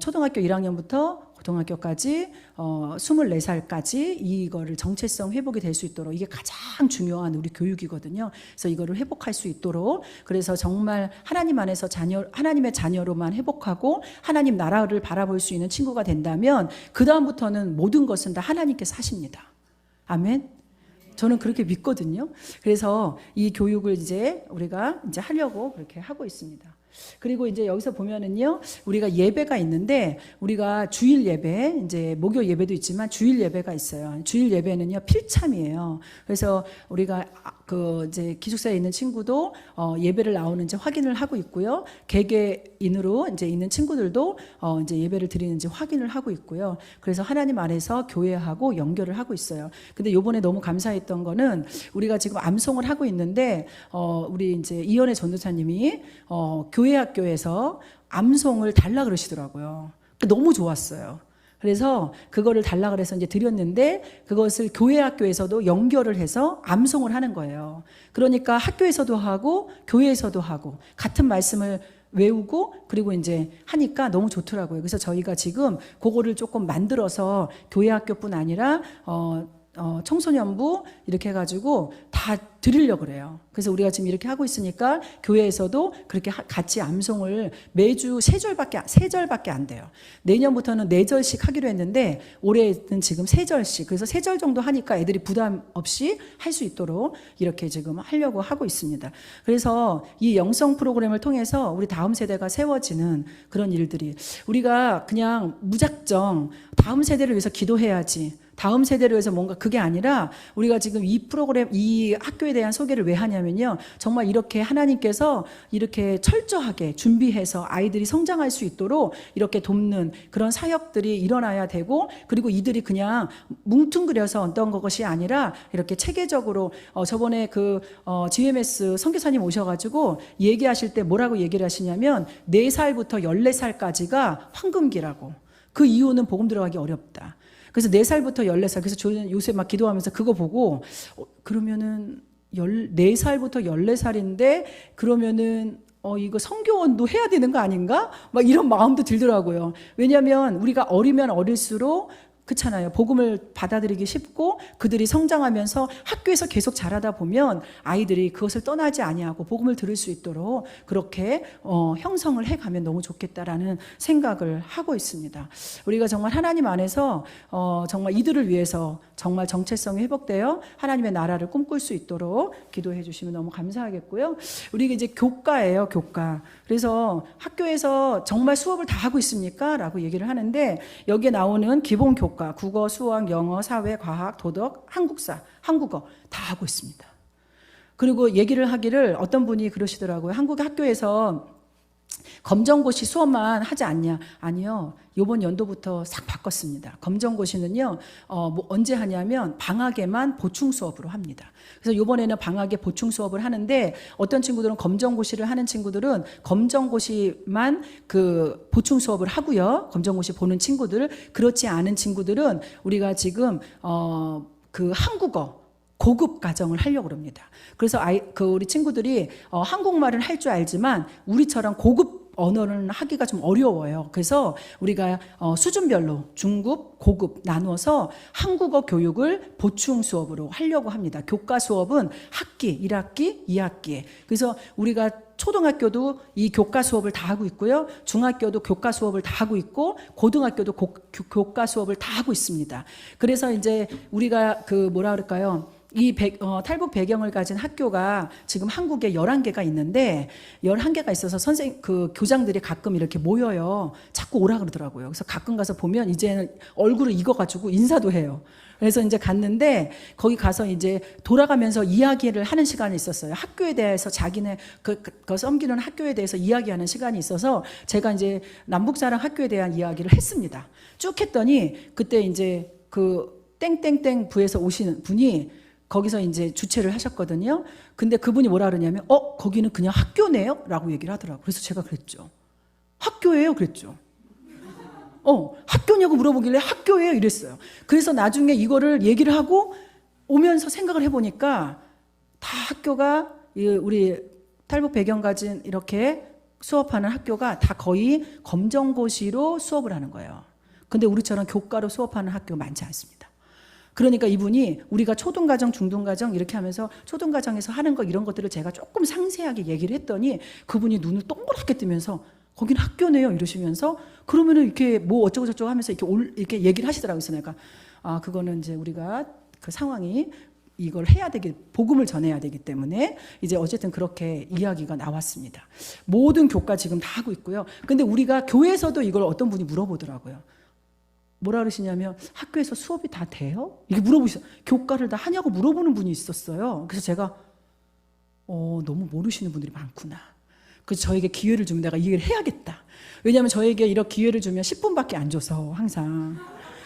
초등학교 1학년부터 고등학교까지 24살까지 이거를 정체성 회복이 될 수 있도록, 이게 가장 중요한 우리 교육이거든요. 그래서 이거를 회복할 수 있도록, 그래서 정말 하나님 안에서 하나님의 자녀로만 회복하고 하나님 나라를 바라볼 수 있는 친구가 된다면, 그 다음부터는 모든 것은 다 하나님께서 하십니다. 아멘. 저는 그렇게 믿거든요. 그래서 이 교육을 이제 우리가 이제 하려고 그렇게 하고 있습니다. 그리고 이제 여기서 보면은요, 우리가 예배가 있는데, 우리가 주일 예배, 이제 목요 예배도 있지만 주일 예배가 있어요. 주일 예배는요, 필참이에요. 그래서 우리가 이제 기숙사에 있는 친구도 예배를 나오는지 확인을 하고 있고요. 개개인으로 이제 있는 친구들도 이제 예배를 드리는지 확인을 하고 있고요. 그래서 하나님 안에서 교회하고 연결을 하고 있어요. 근데 요번에 너무 감사했던 거는, 우리가 지금 암송을 하고 있는데, 우리 이제 이현애 전도사님이 교회 학교에서 암송을 달라 그러시더라고요. 너무 좋았어요. 그래서 그거를 달라 그래서 이제 드렸는데, 그것을 교회 학교에서도 연결을 해서 암송을 하는 거예요. 그러니까 학교에서도 하고 교회에서도 하고 같은 말씀을 외우고, 그리고 이제 하니까 너무 좋더라고요. 그래서 저희가 지금 그거를 조금 만들어서 교회 학교뿐 아니라 청소년부 이렇게 해가지고 다 드리려고 그래요. 그래서 우리가 지금 이렇게 하고 있으니까 교회에서도 그렇게 같이 암송을 매주 3절밖에 안 돼요. 내년부터는 4절씩 하기로 했는데, 올해는 지금 3절씩. 그래서 3절 정도 하니까 애들이 부담 없이 할 수 있도록 이렇게 지금 하려고 하고 있습니다. 그래서 이 영성 프로그램을 통해서 우리 다음 세대가 세워지는 그런 일들이, 우리가 그냥 무작정 다음 세대를 위해서 기도해야지, 다음 세대를 위해서 뭔가, 그게 아니라, 우리가 지금 이 프로그램, 이 학교에 대한 소개를 왜 하냐면요, 정말 이렇게 하나님께서 이렇게 철저하게 준비해서 아이들이 성장할 수 있도록 이렇게 돕는 그런 사역들이 일어나야 되고, 그리고 이들이 그냥 뭉뚱그려서 어떤 것이 아니라 이렇게 체계적으로, 저번에 GMS 선교사님 오셔가지고 얘기하실 때 뭐라고 얘기를 하시냐면, 4살부터 14살까지가 황금기라고. 그 이후는 복음 들어가기 어렵다. 그래서 4살부터 14살. 그래서 저는 요새 막 기도하면서 그거 보고, 그러면은 4살부터 14살인데, 그러면은 이거 선교원도 해야 되는 거 아닌가? 막 이런 마음도 들더라고요. 왜냐하면 우리가 어리면 어릴수록, 그렇잖아요. 복음을 받아들이기 쉽고, 그들이 성장하면서 학교에서 계속 자라다 보면 아이들이 그것을 떠나지 아니하고 복음을 들을 수 있도록 그렇게 형성을 해가면 너무 좋겠다라는 생각을 하고 있습니다. 우리가 정말 하나님 안에서 정말 이들을 위해서 정말 정체성이 회복되어 하나님의 나라를 꿈꿀 수 있도록 기도해 주시면 너무 감사하겠고요. 우리 이제 교과예요, 교과. 그래서 학교에서 정말 수업을 다 하고 있습니까? 라고 얘기를 하는데, 여기에 나오는 기본 교과, 국어, 수학, 영어, 사회, 과학, 도덕, 한국사, 한국어 다 하고 있습니다. 그리고 얘기를 하기를, 어떤 분이 그러시더라고요. 한국 학교에서 검정고시 수업만 하지 않냐? 아니요. 이번 연도부터 싹 바꿨습니다. 검정고시는요, 언제 하냐면 방학에만 보충 수업으로 합니다. 그래서 이번에는 방학에 보충 수업을 하는데, 어떤 친구들은 검정고시를 하는 친구들은 검정고시만 그 보충 수업을 하고요. 검정고시 보는 친구들, 그렇지 않은 친구들은 우리가 지금 그 한국어 고급 과정을 하려고 합니다. 그래서 우리 친구들이 한국말을 할 줄 알지만 우리처럼 고급 언어는 하기가 좀 어려워요. 그래서 우리가 수준별로 중급, 고급 나누어서 한국어 교육을 보충 수업으로 하려고 합니다. 교과 수업은 학기, 1학기, 2학기. 그래서 우리가 초등학교도 이 교과 수업을 다 하고 있고요. 중학교도 교과 수업을 다 하고 있고, 고등학교도 교과 수업을 다 하고 있습니다. 그래서 이제 우리가 뭐라 그럴까요? 탈북 배경을 가진 학교가 지금 한국에 11개가 있는데 11개가 있어서 교장들이 가끔 이렇게 모여요. 자꾸 오라 그러더라고요. 그래서 가끔 가서 보면 이제는 얼굴을 익어가지고 인사도 해요. 그래서 이제 갔는데 거기 가서 이제 돌아가면서 이야기를 하는 시간이 있었어요. 학교에 대해서 자기네 그 섬기는 학교에 대해서 이야기하는 시간이 있어서 제가 이제 남북사랑 학교에 대한 이야기를 했습니다. 쭉 했더니 그때 이제 땡땡땡 부에서 오시는 분이 거기서 이제 주최를 하셨거든요. 근데 그분이 뭐라 그러냐면 거기는 그냥 학교네요? 라고 얘기를 하더라고요. 그래서 제가 그랬죠. 학교예요? 그랬죠. 학교냐고 물어보길래 학교예요? 이랬어요. 그래서 나중에 이거를 얘기를 하고 오면서 생각을 해보니까 다 학교가 우리 탈북 배경 가진 이렇게 수업하는 학교가 다 거의 검정고시로 수업을 하는 거예요. 근데 우리처럼 교과로 수업하는 학교가 많지 않습니다. 그러니까 이분이 우리가 초등과정, 중등과정 이렇게 하면서 초등과정에서 하는 거 이런 것들을 제가 조금 상세하게 얘기를 했더니 그분이 눈을 동그랗게 뜨면서 거긴 학교네요 이러시면서 그러면은 이렇게 뭐 어쩌고 저쩌고 하면서 이렇게 얘기를 하시더라고요. 그래서 내가 그거는 이제 우리가 그 상황이 이걸 복음을 전해야 되기 때문에 이제 어쨌든 그렇게 이야기가 나왔습니다. 모든 교과 지금 다 하고 있고요. 근데 우리가 교회에서도 이걸 어떤 분이 물어보더라고요. 뭐라 그러시냐면 학교에서 수업이 다 돼요? 이렇게 물어보셨어요. 교과를 다 하냐고 물어보는 분이 있었어요. 그래서 제가 너무 모르시는 분들이 많구나. 그래서 저에게 기회를 주면 내가 이 얘기를 해야겠다. 왜냐하면 저에게 이런 기회를 주면 10분밖에 안 줘서 항상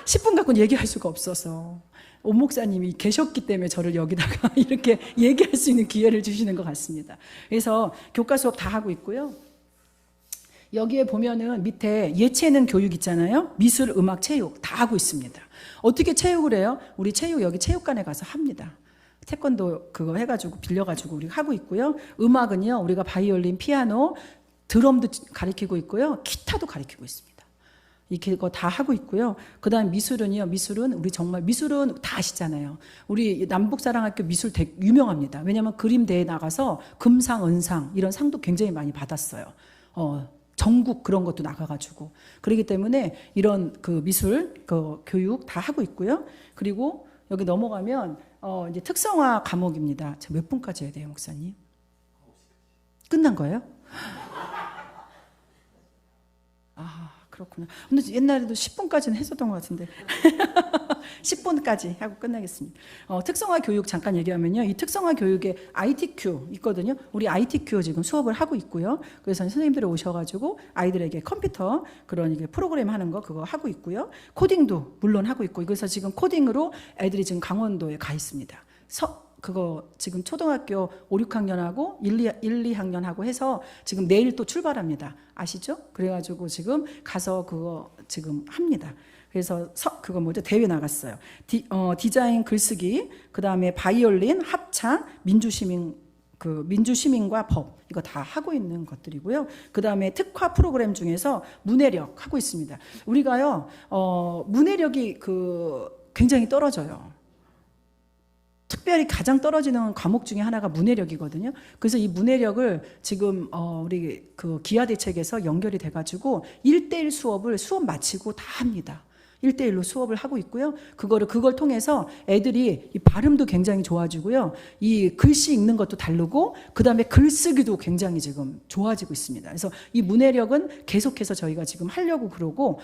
10분 갖고는 얘기할 수가 없어서 온 목사님이 계셨기 때문에 저를 여기다가 이렇게 얘기할 수 있는 기회를 주시는 것 같습니다. 그래서 교과 수업 다 하고 있고요. 여기에 보면은 밑에 예체능 교육 있잖아요. 미술, 음악, 체육 다 하고 있습니다. 어떻게 체육을 해요? 우리 여기 체육관에 가서 합니다. 태권도 그거 해가지고 빌려가지고 우리 하고 있고요. 음악은요, 우리가 바이올린, 피아노, 드럼도 가르치고 있고요. 기타도 가르치고 있습니다. 이거 다 하고 있고요. 그 다음 미술은요, 미술은 다 아시잖아요. 우리 남북사랑학교 미술 되게 유명합니다. 왜냐하면 그림 대회 나가서 금상, 은상 이런 상도 굉장히 많이 받았어요. 전국 그런 것도 나가가지고. 그렇기 때문에 이런 미술, 교육 다 하고 있고요. 그리고 여기 넘어가면, 이제 특성화 과목입니다. 저 몇 분까지 해야 돼요, 목사님? 끝난 거예요? 그렇구나. 근데 옛날에도 10분까지는 했었던 것 같은데. 10분까지 하고 끝나겠습니다. 특성화 교육 잠깐 얘기하면요. 이 특성화 교육에 ITQ 있거든요. 우리 ITQ 지금 수업을 하고 있고요. 그래서 선생님들이 오셔가지고 아이들에게 컴퓨터 그런 프로그램 하는 거 그거 하고 있고요. 코딩도 물론 하고 있고. 그래서 지금 코딩으로 애들이 지금 강원도에 가 있습니다. 그거 지금 초등학교 5, 6학년하고 1, 2학년하고 해서 지금 내일 또 출발합니다. 아시죠? 그래가지고 지금 가서 그거 지금 합니다. 그래서 대회 나갔어요. 디자인 글쓰기, 그 다음에 바이올린, 합창, 민주시민과 법 이거 다 하고 있는 것들이고요. 그 다음에 특화 프로그램 중에서 문해력 하고 있습니다. 우리가요 문해력이 굉장히 떨어져요. 특별히 가장 떨어지는 과목 중에 하나가 문해력이거든요. 그래서 이 문해력을 지금 우리 기하대책에서 연결이 돼가지고 1:1 수업 마치고 다 합니다. 1:1로 수업을 하고 있고요. 그걸 통해서 애들이 이 발음도 굉장히 좋아지고요. 이 글씨 읽는 것도 다르고, 그 다음에 글쓰기도 굉장히 지금 좋아지고 있습니다. 그래서 이 문해력은 계속해서 저희가 지금 하려고 그러고,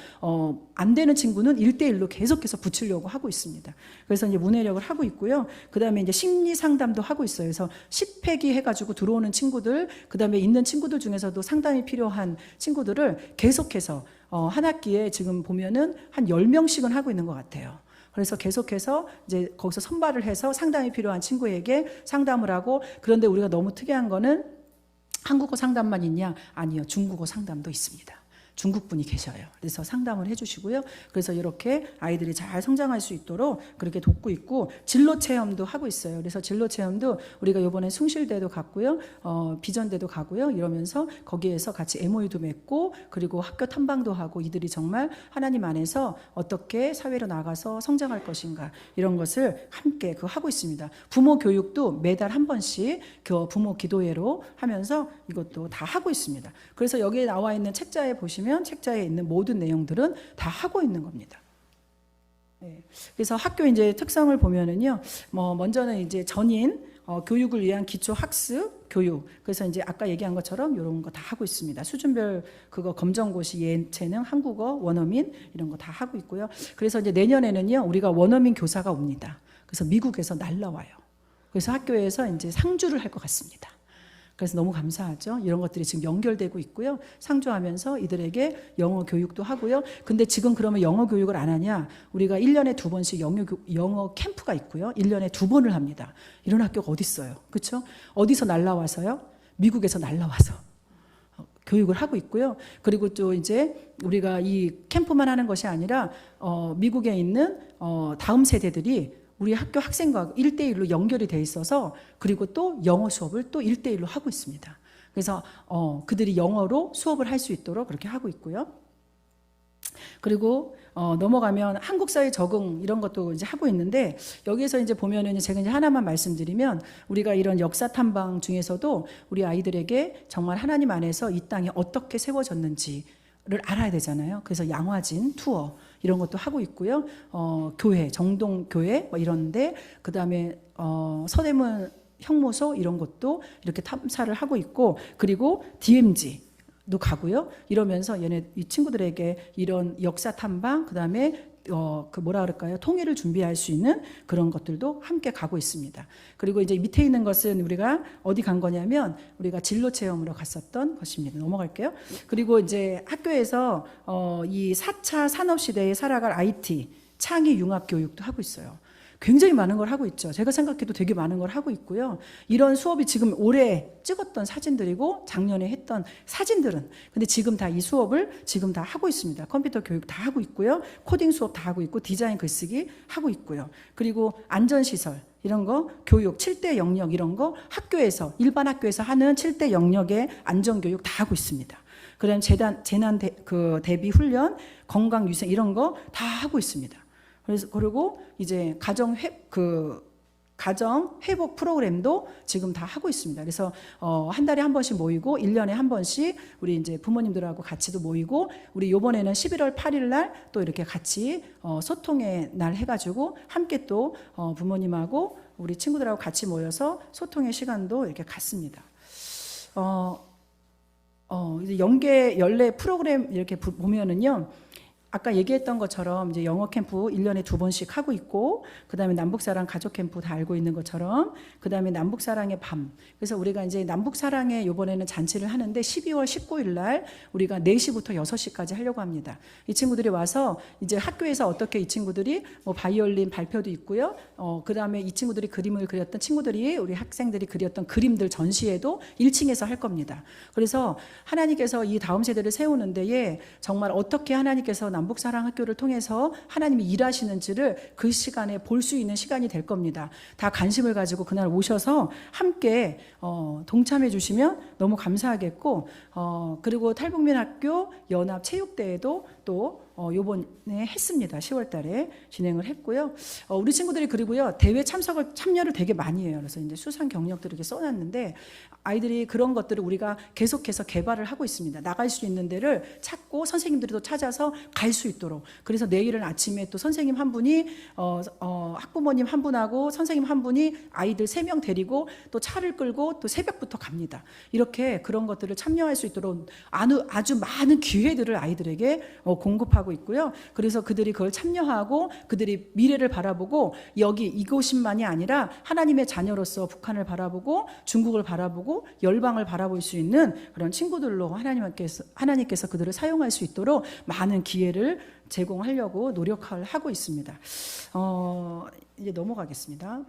안 되는 친구는 1:1로 계속해서 붙이려고 하고 있습니다. 그래서 이제 문해력을 하고 있고요. 그 다음에 이제 심리 상담도 하고 있어요. 그래서 10회기 해가지고 들어오는 친구들, 그 다음에 있는 친구들 중에서도 상담이 필요한 친구들을 계속해서 한 학기에 지금 보면은 한 10명씩은 하고 있는 것 같아요. 그래서 계속해서 이제 거기서 선발을 해서 상담이 필요한 친구에게 상담을 하고, 그런데 우리가 너무 특이한 거는 한국어 상담만 있냐? 아니요. 중국어 상담도 있습니다. 중국 분이 계셔요. 그래서 상담을 해주시고요. 그래서 이렇게 아이들이 잘 성장할 수 있도록 그렇게 돕고 있고, 진로 체험도 하고 있어요. 그래서 진로 체험도 우리가 이번에 숭실대도 갔고요, 비전대도 가고요. 이러면서 거기에서 같이 MOU도 맺고, 그리고 학교 탐방도 하고, 이들이 정말 하나님 안에서 어떻게 사회로 나가서 성장할 것인가, 이런 것을 함께 하고 있습니다. 부모 교육도 매달 한 번씩 그 부모 기도회로 하면서 이것도 다 하고 있습니다. 그래서 여기에 나와 있는 책자에 보시면 책자에 있는 모든 내용들은 다 하고 있는 겁니다. 네. 그래서 학교 이제 특성을 보면은요, 먼저는 이제 전인 교육을 위한 기초 학습 교육. 그래서 이제 아까 얘기한 것처럼 이런 거 다 하고 있습니다. 수준별 그거 검정고시, 예체능, 한국어, 원어민 이런 거 다 하고 있고요. 그래서 이제 내년에는요, 우리가 원어민 교사가 옵니다. 그래서 미국에서 날라와요. 그래서 학교에서 이제 상주를 할 것 같습니다. 그래서 너무 감사하죠. 이런 것들이 지금 연결되고 있고요. 상주하면서 이들에게 영어 교육도 하고요. 근데 지금 그러면 영어 교육을 안 하냐? 우리가 1년에 2번씩 영어 캠프가 있고요. 1년에 2번을 합니다. 이런 학교가 어디 있어요? 그렇죠? 어디서 날라와서요? 미국에서 날라와서 교육을 하고 있고요. 그리고 또 이제 우리가 이 캠프만 하는 것이 아니라 미국에 있는 다음 세대들이 우리 학교 학생과 1대1로 연결이 돼 있어서, 그리고 또 영어 수업을 또 1대1로 하고 있습니다. 그래서 그들이 영어로 수업을 할 수 있도록 그렇게 하고 있고요. 그리고 넘어가면 한국 사회 적응 이런 것도 이제 하고 있는데, 여기에서 이제 보면은 제가 이제 하나만 말씀드리면, 우리가 이런 역사 탐방 중에서도 우리 아이들에게 정말 하나님 안에서 이 땅이 어떻게 세워졌는지를 알아야 되잖아요. 그래서 양화진 투어 이런 것도 하고 있고요. 교회, 정동교회 뭐 이런데, 그 다음에 서대문 형무소 이런 것도 이렇게 탐사를 하고 있고, 그리고 DMZ도 가고요. 이러면서 이 친구들에게 이런 역사 탐방, 그 다음에 그 뭐라 그럴까요? 통일을 준비할 수 있는 그런 것들도 함께 가고 있습니다. 그리고 이제 밑에 있는 것은 우리가 어디 간 거냐면, 우리가 진로 체험으로 갔었던 것입니다. 넘어갈게요. 그리고 이제 학교에서 이 4차 산업시대에 살아갈 IT, 창의 융합 교육도 하고 있어요. 굉장히 많은 걸 하고 있죠. 제가 생각해도 되게 많은 걸 하고 있고요. 이런 수업이 지금 올해 찍었던 사진들이고 작년에 했던 사진들은, 근데 지금 다 이 수업을 지금 다 하고 있습니다. 컴퓨터 교육 다 하고 있고요. 코딩 수업 다 하고 있고, 디자인 글쓰기 하고 있고요. 그리고 안전시설 이런 거, 교육 7대 영역 이런 거 학교에서, 일반 학교에서 하는 7대 영역의 안전교육 다 하고 있습니다. 그다음 재난 대비 훈련, 건강 유생 이런 거 다 하고 있습니다. 그리고 이제 가정 회복 프로그램도 지금 다 하고 있습니다. 그래서 한 달에 한 번씩 모이고, 1년에 한 번씩 우리 이제 부모님들하고 같이도 모이고, 우리 요번에는 11월 8일 날 또 이렇게 같이 소통의 날 해가지고 함께 또 부모님하고 우리 친구들하고 같이 모여서 소통의 시간도 이렇게 갖습니다. 이제 연례 프로그램 이렇게 보면은요, 아까 얘기했던 것처럼 이제 영어 캠프 1년에 2번씩 하고 있고, 그 다음에 남북사랑 가족 캠프 다 알고 있는 것처럼, 그 다음에 남북사랑의 밤. 그래서 우리가 이제 남북사랑에 요번에는 잔치를 하는데 12월 19일 날 우리가 4시부터 6시까지 하려고 합니다. 이 친구들이 와서 이제 학교에서 어떻게 이 친구들이 뭐 바이올린 발표도 있고요. 그 다음에 이 친구들이 그림을 그렸던 친구들이, 우리 학생들이 그렸던 그림들 전시회도 1층에서 할 겁니다. 그래서 하나님께서 이 다음 세대를 세우는 데에 정말 어떻게 하나님께서 남북사랑학교를 통해서 하나님이 일하시는지를 그 시간에 볼 수 있는 시간이 될 겁니다. 다 관심을 가지고 그날 오셔서 함께 동참해 주시면 너무 감사하겠고, 그리고 탈북민학교 연합체육대회도 또 요번에 했습니다. 10월 달에 진행을 했고요. 우리 친구들이 그리고요, 대회 참여를 되게 많이 해요. 그래서 이제 수상 경력들을 이렇게 써놨는데, 아이들이 그런 것들을 우리가 계속해서 개발을 하고 있습니다. 나갈 수 있는 데를 찾고 선생님들도 찾아서 갈 수 있도록. 그래서 내일은 아침에 또 선생님 한 분이 학부모님 한 분하고 선생님 한 분이 아이들 3명 데리고 또 차를 끌고 또 새벽부터 갑니다. 이렇게 그런 것들을 참여할 수 있도록 아주 많은 기회들을 아이들에게 공급하고 있고요. 그래서 그들이 그걸 참여하고 그들이 미래를 바라보고, 여기 이곳만이 아니라 하나님의 자녀로서 북한을 바라보고 중국을 바라보고 열방을 바라볼 수 있는 그런 친구들로 하나님께서 그들을 사용할 수 있도록 많은 기회를 제공하려고 노력을 하고 있습니다. 이제 넘어가겠습니다.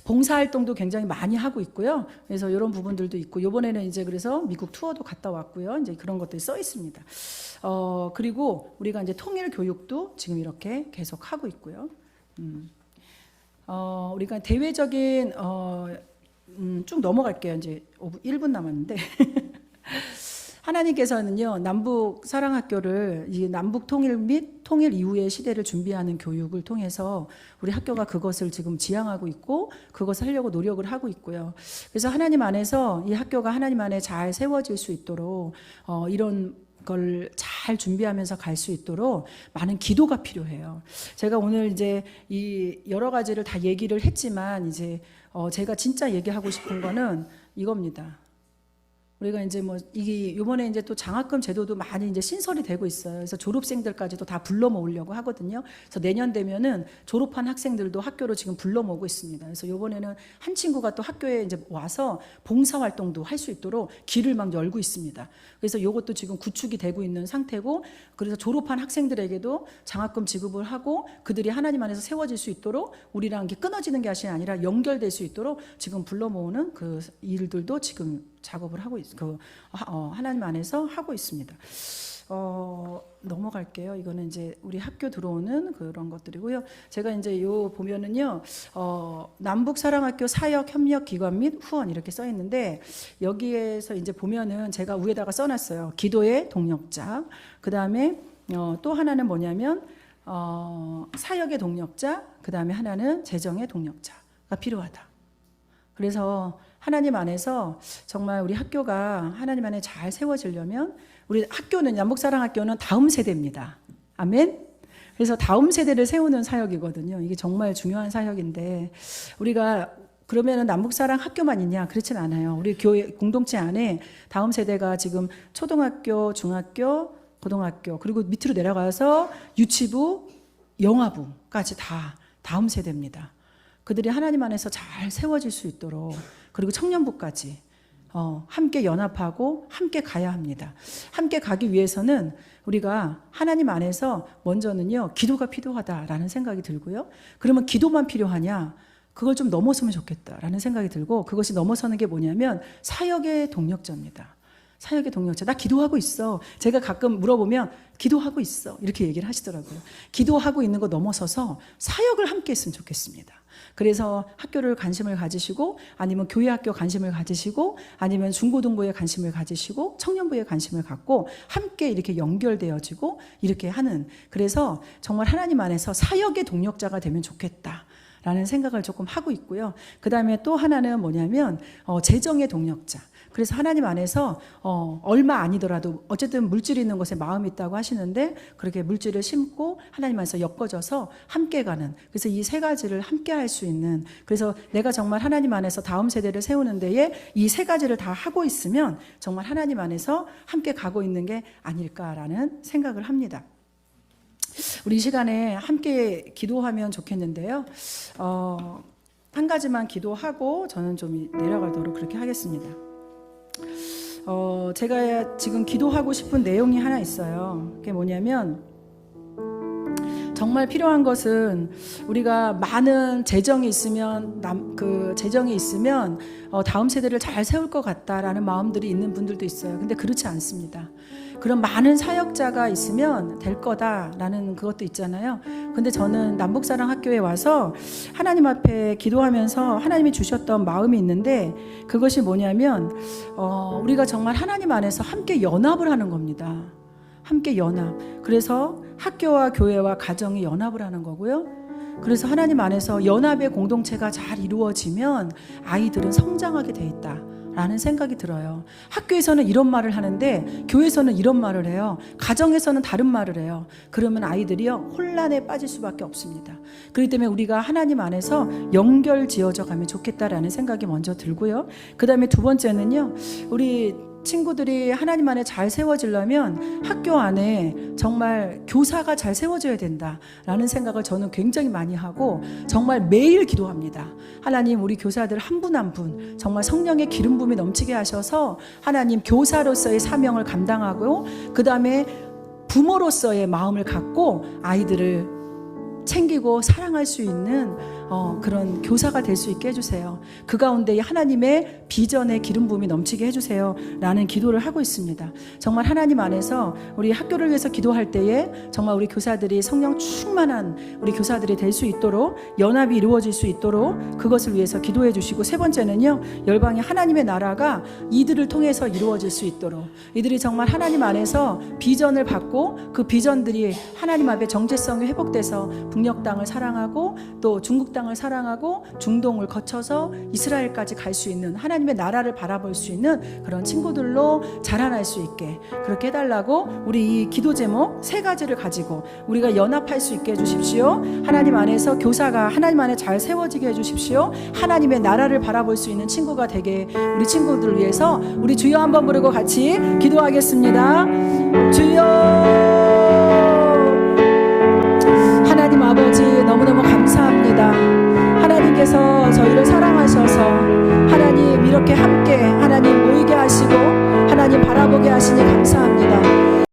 봉사활동도 굉장히 많이 하고 있고요. 그래서 이런 부분들도 있고, 이번에는 이제 그래서 미국 투어도 갔다 왔고요. 이제 그런 것들이 써 있습니다. 그리고 우리가 이제 통일 교육도 지금 이렇게 계속 하고 있고요. 우리가 대외적인 쭉 넘어갈게요. 이제 1분 남았는데. 하나님께서는요, 남북 사랑학교를 이 남북 통일 및 통일 이후의 시대를 준비하는 교육을 통해서 우리 학교가 그것을 지금 지향하고 있고 그것을 하려고 노력을 하고 있고요. 그래서 하나님 안에서 이 학교가 하나님 안에 잘 세워질 수 있도록 이런 걸 잘 준비하면서 갈 수 있도록 많은 기도가 필요해요. 제가 오늘 이제 이 여러 가지를 다 얘기를 했지만 이제 제가 진짜 얘기하고 싶은 거는 이겁니다. 우리가 이제 뭐 이게 요번에 이제 또 장학금 제도도 많이 이제 신설이 되고 있어요. 그래서 졸업생들까지도 다 불러 모으려고 하거든요. 그래서 내년 되면은 졸업한 학생들도 학교로 지금 불러 모으고 있습니다. 그래서 요번에는 한 친구가 또 학교에 이제 와서 봉사 활동도 할 수 있도록 길을 막 열고 있습니다. 그래서 요것도 지금 구축이 되고 있는 상태고, 그래서 졸업한 학생들에게도 장학금 지급을 하고 그들이 하나님 안에서 세워질 수 있도록 우리랑 이게 끊어지는 게 아니라 연결될 수 있도록 지금 불러 모으는 그 일들도 지금 작업을 하고 하나님 안에서 하고 있습니다. 넘어갈게요. 이거는 이제 우리 학교 들어오는 그런 것들이고요. 제가 이제 요 보면은요, 남북 사랑학교 사역 협력 기관 및 후원 이렇게 써 있는데, 여기에서 이제 보면은 제가 위에다가 써놨어요. 기도의 동력자. 그 다음에 또 하나는 뭐냐면 사역의 동력자. 그 다음에 하나는 재정의 동력자가 필요하다. 그래서 하나님 안에서 정말 우리 학교가 하나님 안에 잘 세워지려면, 우리 학교는 남북사랑학교는 다음 세대입니다. 아멘. 그래서 다음 세대를 세우는 사역이거든요. 이게 정말 중요한 사역인데, 우리가 그러면은 남북사랑 학교만 있냐? 그렇진 않아요. 우리 교회 공동체 안에 다음 세대가 지금 초등학교, 중학교, 고등학교, 그리고 밑으로 내려가서 유치부, 영화부까지 다 다음 세대입니다. 그들이 하나님 안에서 잘 세워질 수 있도록, 그리고 청년부까지 함께 연합하고 함께 가야 합니다. 함께 가기 위해서는 우리가 하나님 안에서 먼저는요, 기도가 필요하다라는 생각이 들고요. 그러면 기도만 필요하냐? 그걸 좀 넘어서면 좋겠다라는 생각이 들고, 그것이 넘어서는 게 뭐냐면 사역의 동력자입니다. 사역의 동력자. 나 기도하고 있어. 제가 가끔 물어보면 기도하고 있어. 이렇게 얘기를 하시더라고요. 기도하고 있는 거 넘어서서 사역을 함께 했으면 좋겠습니다. 그래서 학교를 관심을 가지시고, 아니면 교회 학교 관심을 가지시고, 아니면 중고등부에 관심을 가지시고, 청년부에 관심을 갖고 함께 이렇게 연결되어지고 이렇게 하는, 그래서 정말 하나님 안에서 사역의 동력자가 되면 좋겠다라는 생각을 조금 하고 있고요. 그 다음에 또 하나는 뭐냐면 재정의 동력자. 그래서 하나님 안에서 얼마 아니더라도 어쨌든 물질이 있는 곳에 마음이 있다고 하시는데, 그렇게 물질을 심고 하나님 안에서 엮어져서 함께 가는, 그래서 이 세 가지를 함께 할 수 있는, 그래서 내가 정말 하나님 안에서 다음 세대를 세우는 데에 이 세 가지를 다 하고 있으면 정말 하나님 안에서 함께 가고 있는 게 아닐까라는 생각을 합니다. 우리 이 시간에 함께 기도하면 좋겠는데요. 한 가지만 기도하고 저는 좀 내려가도록 그렇게 하겠습니다. 제가 지금 기도하고 싶은 내용이 하나 있어요. 그게 뭐냐면, 정말 필요한 것은 우리가 많은 재정이 있으면 다음 세대를 잘 세울 것 같다라는 마음들이 있는 분들도 있어요. 근데 그렇지 않습니다. 그런 많은 사역자가 있으면 될 거다라는 그것도 있잖아요. 근데 저는 남북사랑학교에 와서 하나님 앞에 기도하면서 하나님이 주셨던 마음이 있는데, 그것이 뭐냐면 우리가 정말 하나님 안에서 함께 연합을 하는 겁니다. 함께 연합. 그래서 학교와 교회와 가정이 연합을 하는 거고요. 그래서 하나님 안에서 연합의 공동체가 잘 이루어지면 아이들은 성장하게 돼 있다라는 생각이 들어요. 학교에서는 이런 말을 하는데 교회에서는 이런 말을 해요. 가정에서는 다른 말을 해요. 그러면 아이들이요, 혼란에 빠질 수밖에 없습니다. 그렇기 때문에 우리가 하나님 안에서 연결 지어져 가면 좋겠다라는 생각이 먼저 들고요. 그 다음에 두 번째는요, 우리 친구들이 하나님 안에 잘 세워지려면 학교 안에 정말 교사가 잘 세워져야 된다라는 생각을 저는 굉장히 많이 하고 정말 매일 기도합니다. 하나님, 우리 교사들 한 분 한 분 정말 성령의 기름 부음이 넘치게 하셔서 하나님, 교사로서의 사명을 감당하고 그 다음에 부모로서의 마음을 갖고 아이들을 챙기고 사랑할 수 있는 그런 교사가 될 수 있게 해주세요. 그 가운데 하나님의 비전의 기름 부음이 넘치게 해주세요 라는 기도를 하고 있습니다. 정말 하나님 안에서 우리 학교를 위해서 기도할 때에 정말 우리 교사들이 성령 충만한 우리 교사들이 될 수 있도록, 연합이 이루어질 수 있도록 그것을 위해서 기도해 주시고, 세 번째는요, 열방의 하나님의 나라가 이들을 통해서 이루어질 수 있도록, 이들이 정말 하나님 안에서 비전을 받고 그 비전들이 하나님 앞에 정체성이 회복돼서 북녘 땅을 사랑하고 또 중국 땅을 사랑하고 중동을 거쳐서 이스라엘까지 갈 수 있는, 하나님의 나라를 바라볼 수 있는 그런 친구들로 자라날 수 있게 그렇게 해달라고, 우리 이 기도 제목 세 가지를 가지고 우리가 연합할 수 있게 해주십시오. 하나님 안에서 교사가 하나님 안에 잘 세워지게 해주십시오. 하나님의 나라를 바라볼 수 있는 친구가 되게, 우리 친구들을 위해서 우리 주여 한번 부르고 같이 기도하겠습니다. 주여, 하나님 아버지 너무너무 감사합니다. 하나님께서 저희를 사랑하셔서 하나님 이렇게 함께 하나님 모이게 하시고 하나님 바라보게 하시니 감사합니다.